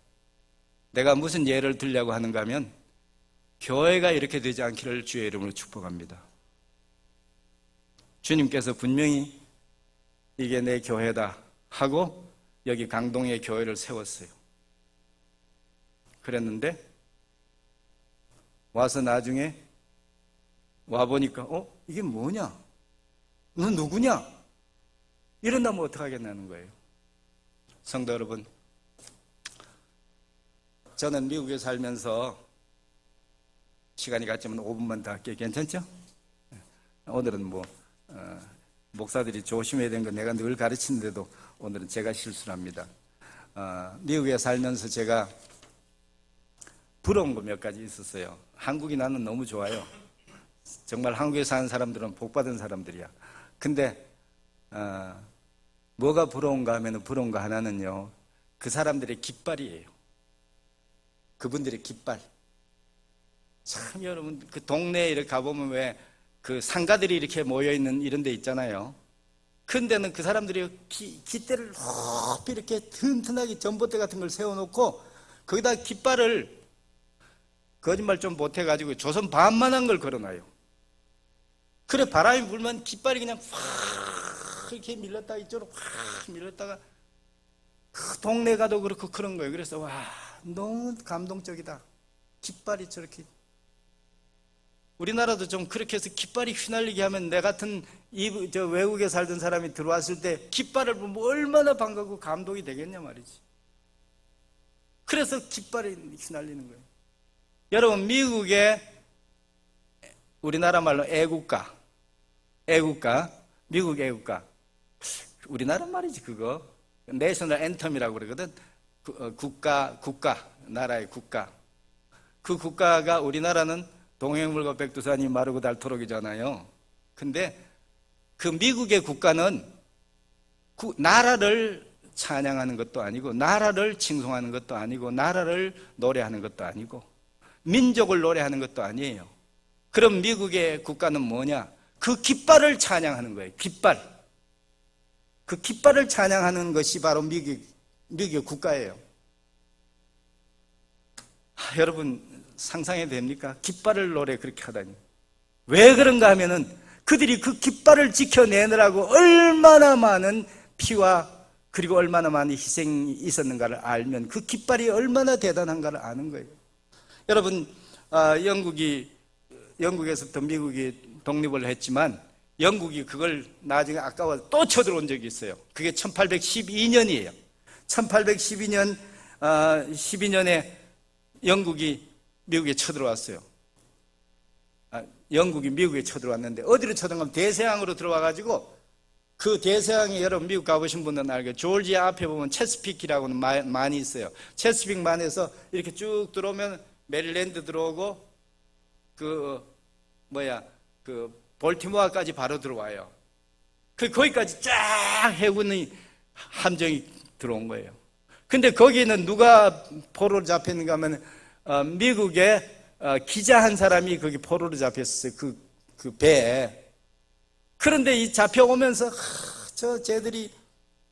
내가 무슨 예를 들려고 하는가 하면, 교회가 이렇게 되지 않기를 주의 이름으로 축복합니다. 주님께서 분명히 이게 내 교회다 하고 여기 강동에 교회를 세웠어요. 그랬는데 와서 나중에 와보니까 이게 뭐냐? 너 누구냐? 이런다면 어떡하겠냐는 거예요. 성도 여러분, 저는 미국에 살면서 시간이 갔지만 5분만 더 할게요. 괜찮죠? 오늘은 목사들이 조심해야 되는 건 내가 늘 가르치는데도 오늘은 제가 실수를 합니다. 미국에 살면서 제가 부러운 거 몇 가지 있었어요. 한국이 나는 너무 좋아요. 정말 한국에 사는 사람들은 복받은 사람들이야. 근데 뭐가 부러운가 하면 부러운 거 하나는요, 그 사람들의 깃발이에요. 그분들의 깃발. 참 여러분, 그 동네에 이렇게 가보면 왜 그 상가들이 이렇게 모여있는 이런 데 있잖아요. 근데는 그 사람들이 깃대를 높이 이렇게 튼튼하게 전봇대 같은 걸 세워놓고 거기다 깃발을 거짓말 좀 못해가지고 조선 반만한 걸 걸어놔요. 그래 바람이 불면 깃발이 그냥 확 이렇게 밀렸다가 이쪽으로 확 밀렸다가 그 동네 가도 그렇고 그런 거예요. 그래서 와, 너무 감동적이다. 깃발이 저렇게. 우리나라도 좀 그렇게 해서 깃발이 휘날리게 하면 내 같은 외국에 살던 사람이 들어왔을 때 깃발을 보면 얼마나 반갑고 감동이 되겠냐 말이지. 그래서 깃발이 휘날리는 거예요. 여러분, 미국의 우리나라 말로 애국가, 미국 애국가. 우리나라 말이지 그거. 내셔널 앤텀이라고 그러거든. 나라의 국가. 그 국가가 우리나라는 동해물과 백두산이 마르고 닳도록이잖아요. 근데 그 미국의 국가는 나라를 찬양하는 것도 아니고, 나라를 칭송하는 것도 아니고, 나라를 노래하는 것도 아니고, 민족을 노래하는 것도 아니에요. 그럼 미국의 국가는 뭐냐? 그 깃발을 찬양하는 거예요. 깃발. 그 깃발을 찬양하는 것이 바로 미국의 국가예요. 여러분 상상이 됩니까? 깃발을 노래 그렇게 하다니. 왜 그런가 하면은 그들이 그 깃발을 지켜내느라고 얼마나 많은 피와 그리고 얼마나 많은 희생이 있었는가를 알면 그 깃발이 얼마나 대단한가를 아는 거예요. 여러분, 영국에서부터 미국이 독립을 했지만 영국이 그걸 나중에 아까워 또 쳐들어온 적이 있어요. 그게 1812년이에요. 1812년에 영국이 미국에 쳐들어왔어요. 영국이 미국에 쳐들어왔는데 어디로 쳐들어가면 대서양으로 들어와가지고, 그 대서양에 여러분 미국 가보신 분들은 알겠죠. 조지아 앞에 보면 체스피크라고는 많이 있어요. 체스피크만에서 이렇게 쭉 들어오면 메릴랜드 들어오고 볼티모어까지 바로 들어와요. 거기까지 쫙 해군의 함정이 들어온 거예요. 근데 거기는 누가 포로로 잡혔는가 하면 미국의 기자 한 사람이 거기 포로로 잡혔어요. 그 배에. 그런데 이 잡혀오면서 쟤들이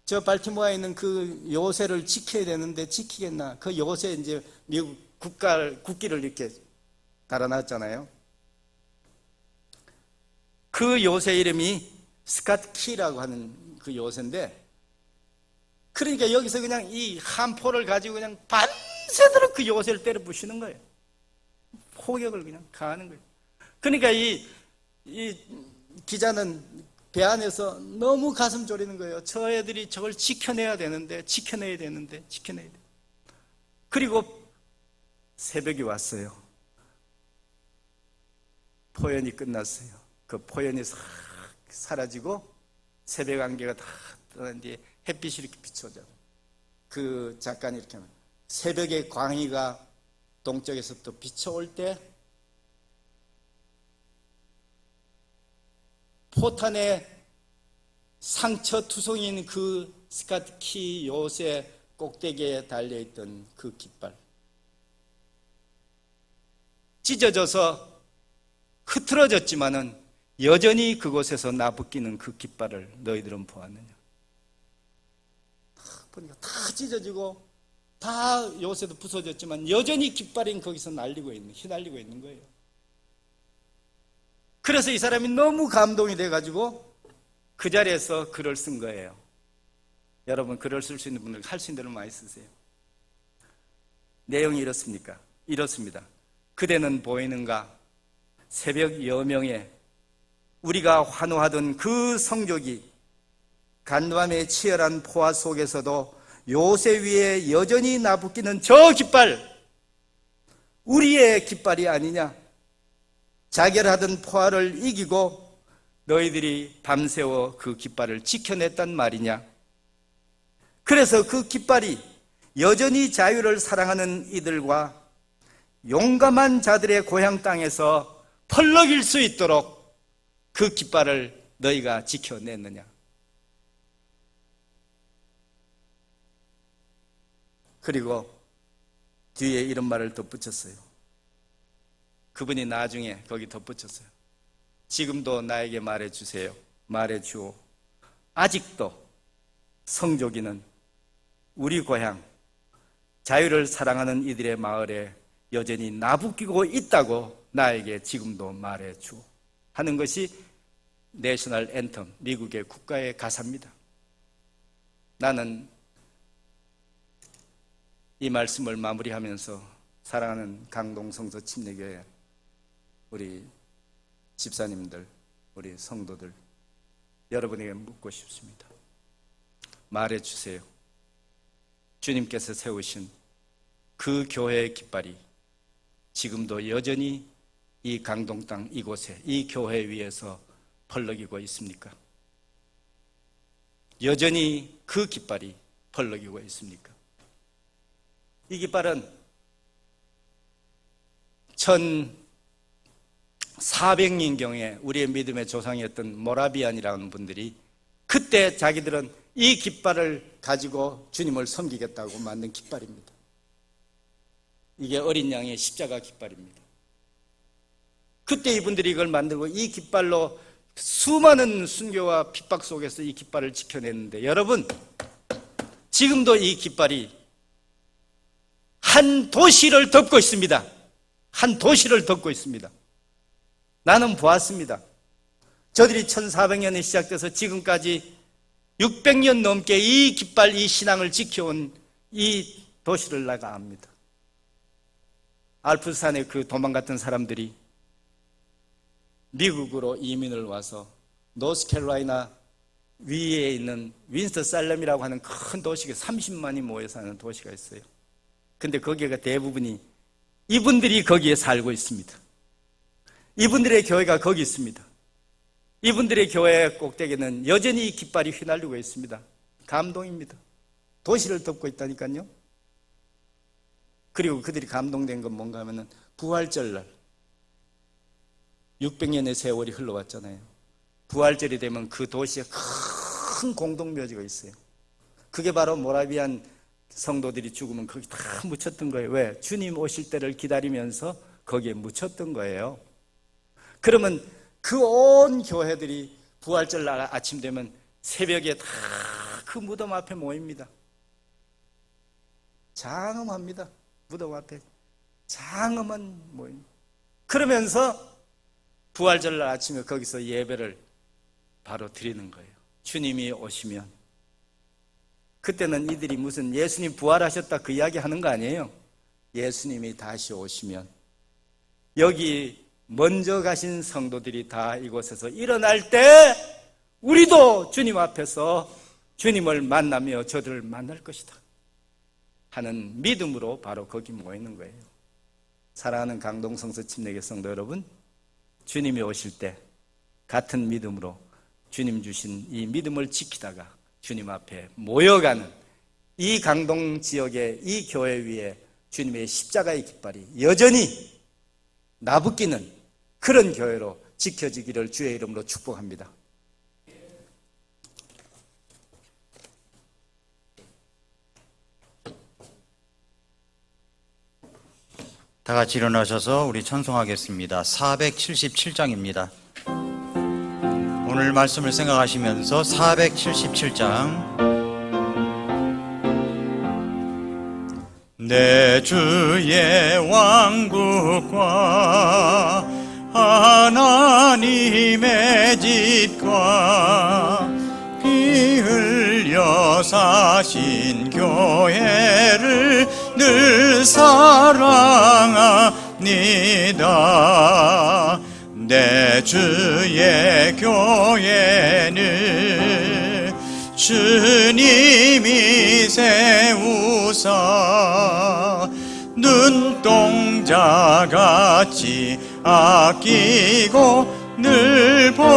저 발티모어에 있는 그 요새를 지켜야 되는데 지키겠나? 그 요새 이제 미국 국기를 이렇게 달아놨잖아요. 그 요새 이름이 스캇 키라고 하는 그 요새인데, 그러니까 여기서 그냥 이 한 포를 가지고 그냥 밤새도록 그 요새를 때려 부시는 거예요. 포격을 그냥 가하는 거예요. 그러니까 이 기자는 배 안에서 너무 가슴 졸이는 거예요. 저 애들이 저걸 지켜내야 되는데. 그리고 새벽이 왔어요. 포연이 끝났어요. 그 포연이 싹 사라지고 새벽 안개가 다 떠난 뒤에 햇빛이 이렇게 비춰져. 그 작가는 이렇게 하면 새벽의 광희가 동쪽에서부터 비춰올 때 포탄에 상처 투성인 그 스캇키 요새 꼭대기에 달려있던 그 깃발, 찢어져서 흐트러졌지만은 여전히 그곳에서 나부끼는 그 깃발을 너희들은 보았느냐? 보니까 다 찢어지고 다 요새도 부서졌지만 여전히 깃발이 거기서 휘날리고 있는 거예요. 그래서 이 사람이 너무 감동이 돼가지고 그 자리에서 글을 쓴 거예요. 여러분, 글을 쓸 수 있는 분들 할 수 있는 대로 많이 쓰세요. 내용이 이렇습니다. 그대는 보이는가? 새벽 여명에 우리가 환호하던 그 성족이 간밤의 치열한 포화 속에서도 요새 위에 여전히 나부끼는 저 깃발, 우리의 깃발이 아니냐? 자결하던 포화를 이기고 너희들이 밤새워 그 깃발을 지켜냈단 말이냐? 그래서 그 깃발이 여전히 자유를 사랑하는 이들과 용감한 자들의 고향 땅에서 펄럭일 수 있도록 그 깃발을 너희가 지켜냈느냐? 그리고 뒤에 이런 말을 덧붙였어요. 그분이 나중에 거기 덧붙였어요. 지금도 나에게 말해주세요. 말해주오. 아직도 성조기는 우리 고향 자유를 사랑하는 이들의 마을에 여전히 나부끼고 있다고 나에게 지금도 말해주오 하는 것이 내셔널 앤텀, 미국의 국가의 가사입니다. 나는 이 말씀을 마무리하면서 사랑하는 강동성서 침례교회 우리 집사님들, 우리 성도들, 여러분에게 묻고 싶습니다. 말해주세요. 주님께서 세우신 그 교회의 깃발이 지금도 여전히 이 강동 땅 이곳에, 이 교회 위에서 펄럭이고 있습니까? 여전히 그 깃발이 펄럭이고 있습니까? 이 깃발은 1400년경에 우리의 믿음의 조상이었던 모라비안이라는 분들이 그때 자기들은 이 깃발을 가지고 주님을 섬기겠다고 만든 깃발입니다. 이게 어린 양의 십자가 깃발입니다. 그때 이분들이 이걸 만들고 이 깃발로 수많은 순교와 핍박 속에서 이 깃발을 지켜냈는데, 여러분, 지금도 이 깃발이 한 도시를 덮고 있습니다. 한 도시를 덮고 있습니다. 나는 보았습니다. 저들이 1400년에 시작돼서 지금까지 600년 넘게 이 깃발, 이 신앙을 지켜온 이 도시를 내가 압니다. 알프스산에 그 도망갔던 사람들이 미국으로 이민을 와서 노스캐롤라이나 위에 있는 윈스턴살렘이라고 하는 큰 도시가 30만이 모여 사는 도시가 있어요. 근데 거기가 대부분이 이분들이 거기에 살고 있습니다. 이분들의 교회가 거기 있습니다. 이분들의 교회 꼭대기는 여전히 이 깃발이 휘날리고 있습니다. 감동입니다. 도시를 덮고 있다니까요. 그리고 그들이 감동된 건 뭔가 하면은 부활절날 600년의 세월이 흘러왔잖아요. 부활절이 되면 그 도시에 큰 공동묘지가 있어요. 그게 바로 모라비안 성도들이 죽으면 거기 다 묻혔던 거예요. 왜? 주님 오실 때를 기다리면서 거기에 묻혔던 거예요. 그러면 그 온 교회들이 부활절 날 아침 되면 새벽에 다 그 무덤 앞에 모입니다. 장엄합니다. 무덤 앞에 장엄한 모임. 그러면서 부활절 날 아침에 거기서 예배를 바로 드리는 거예요. 주님이 오시면. 그때는 이들이 무슨 예수님 부활하셨다 그 이야기 하는 거 아니에요. 예수님이 다시 오시면 여기 먼저 가신 성도들이 다 이곳에서 일어날 때 우리도 주님 앞에서 주님을 만나며 저들을 만날 것이다 하는 믿음으로 바로 거기 모이는 거예요. 사랑하는 강동성서 침례교회 성도 여러분, 주님이 오실 때 같은 믿음으로 주님 주신 이 믿음을 지키다가 주님 앞에 모여가는 이 강동 지역의 이 교회 위에 주님의 십자가의 깃발이 여전히 나부끼는 그런 교회로 지켜지기를 주의 이름으로 축복합니다. 다 같이 일어나셔서 우리 찬송하겠습니다. 477장입니다. 오늘 말씀을 생각하시면서 477장 내 주의 왕국과 하나님의 집과 피 흘려 사신 교회를 늘 사랑하 내 주의 교회는 주님이 세우사 눈동자같이 아끼고 늘 보호하시네.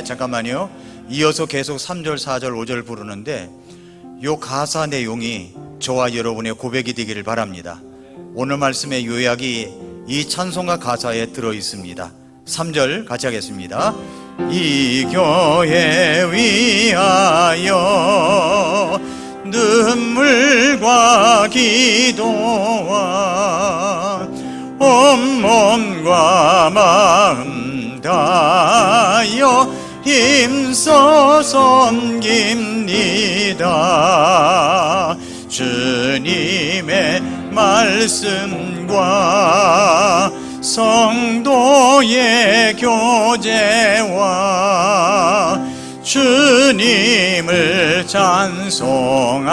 잠깐만요. 이어서 계속 3절, 4절, 5절 부르는데 요 가사 내용이 저와 여러분의 고백이 되기를 바랍니다. 오늘 말씀의 요약이 이 찬송가 가사에 들어 있습니다. 3절 같이 하겠습니다. 이 교회 위하여 눈물과 기도와 온 몸과 마음 다하여 힘써 섬깁니다. 주님의 말씀과 성도의 교제와 주님을 찬송하는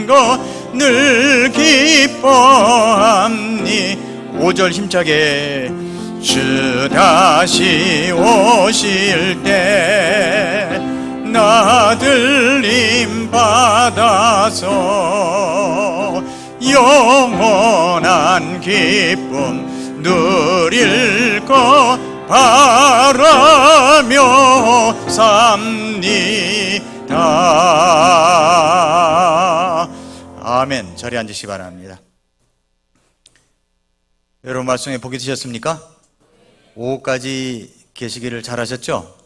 것 늘 기뻐함니. 5절 힘차게. 주 다시 오실 때 나들림 받아서 영원한 기쁨 누릴 것 바라며 삽니다. 아멘. 자리에 앉으시기 바랍니다. 여러분 말씀에 복이 드셨습니까? 오후까지 계시기를 잘하셨죠?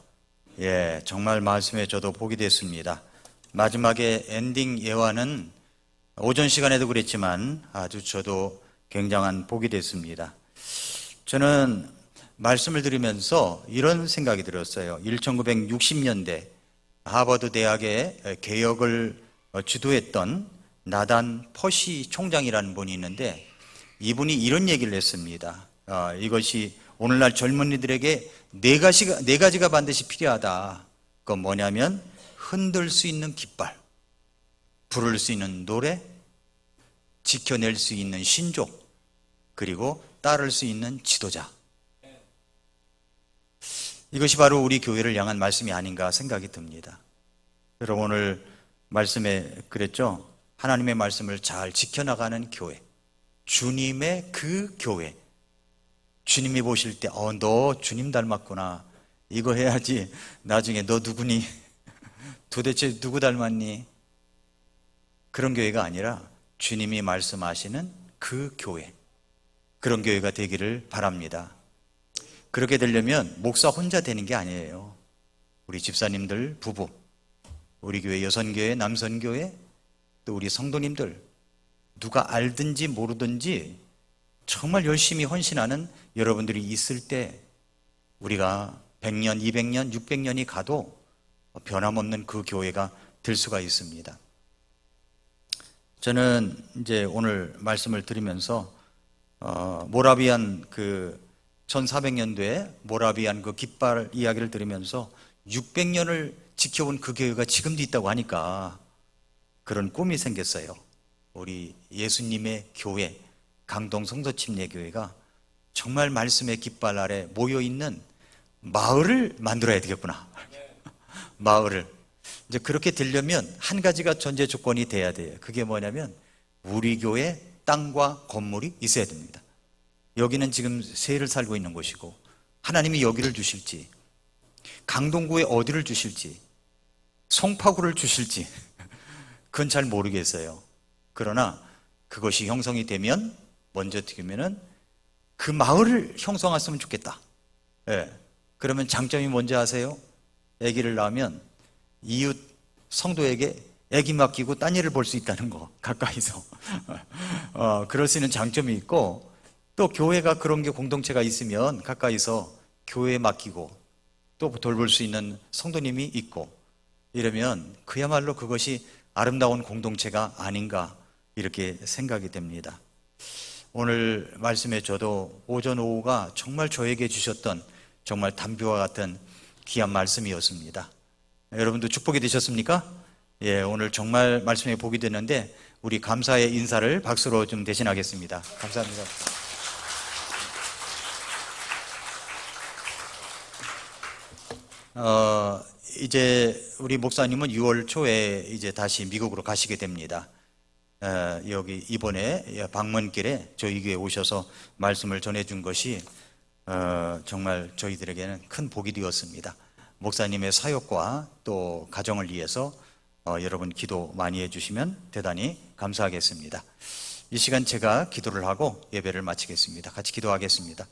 예, 정말 말씀에 저도 복이 됐습니다. 마지막에 엔딩 예화는 오전 시간에도 그랬지만 아주 저도 굉장한 복이 됐습니다. 저는 말씀을 들으면서 이런 생각이 들었어요. 1960년대 하버드 대학의 개혁을 주도했던 나단 퍼시 총장이라는 분이 있는데 이분이 이런 얘기를 했습니다. 이것이 오늘날 젊은이들에게 네 가지가 반드시 필요하다. 그건 뭐냐면 흔들 수 있는 깃발, 부를 수 있는 노래, 지켜낼 수 있는 신족, 그리고 따를 수 있는 지도자. 이것이 바로 우리 교회를 향한 말씀이 아닌가 생각이 듭니다. 여러분 오늘 말씀에 그랬죠? 하나님의 말씀을 잘 지켜나가는 교회, 주님의 그 교회. 주님이 보실 때 너 주님 닮았구나, 이거 해야지. 나중에 너 누구니? 도대체 누구 닮았니? 그런 교회가 아니라 주님이 말씀하시는 그 교회, 그런 교회가 되기를 바랍니다. 그렇게 되려면 목사 혼자 되는 게 아니에요. 우리 집사님들 부부, 우리 교회 여선교회, 남선교회, 또 우리 성도님들, 누가 알든지 모르든지 정말 열심히 헌신하는 여러분들이 있을 때 우리가 100년, 200년, 600년이 가도 변함없는 그 교회가 될 수가 있습니다. 저는 이제 오늘 말씀을 들으면서 모라비안 그 1400년도에 모라비안 그 깃발 이야기를 들으면서 600년을 지켜온 그 교회가 지금도 있다고 하니까 그런 꿈이 생겼어요. 우리 예수님의 교회, 강동 성도침례교회가 정말 말씀의 깃발 아래 모여있는 마을을 만들어야 되겠구나. 마을을. 이제 그렇게 되려면 한 가지가 전제 조건이 돼야 돼요. 그게 뭐냐면 우리 교회 땅과 건물이 있어야 됩니다. 여기는 지금 세를 살고 있는 곳이고 하나님이 여기를 주실지, 강동구에 어디를 주실지, 송파구를 주실지 그건 잘 모르겠어요. 그러나 그것이 형성이 되면 먼저 되면은 그 마을을 형성했으면 좋겠다. 예. 그러면 장점이 뭔지 아세요? 아기를 낳으면 이웃 성도에게 아기 맡기고 딴 일을 볼 수 있다는 거, 가까이서. 그럴 수 있는 장점이 있고, 또 교회가 그런 게 공동체가 있으면 가까이서 교회에 맡기고 또 돌볼 수 있는 성도님이 있고, 이러면 그야말로 그것이 아름다운 공동체가 아닌가 이렇게 생각이 됩니다. 오늘 말씀에 저도 오전 오후가 정말 저에게 주셨던 정말 담비와 같은 귀한 말씀이었습니다. 여러분도 축복이 되셨습니까? 예, 오늘 정말 말씀에 복이 됐는데 우리 감사의 인사를 박수로 좀 대신하겠습니다. 감사합니다. 이제 우리 목사님은 6월 초에 이제 다시 미국으로 가시게 됩니다. 여기 이번에 방문길에 저희 교회에 오셔서 말씀을 전해준 것이 정말 저희들에게는 큰 복이 되었습니다. 목사님의 사역과 또 가정을 위해서 여러분 기도 많이 해주시면 대단히 감사하겠습니다. 이 시간 제가 기도를 하고 예배를 마치겠습니다. 같이 기도하겠습니다.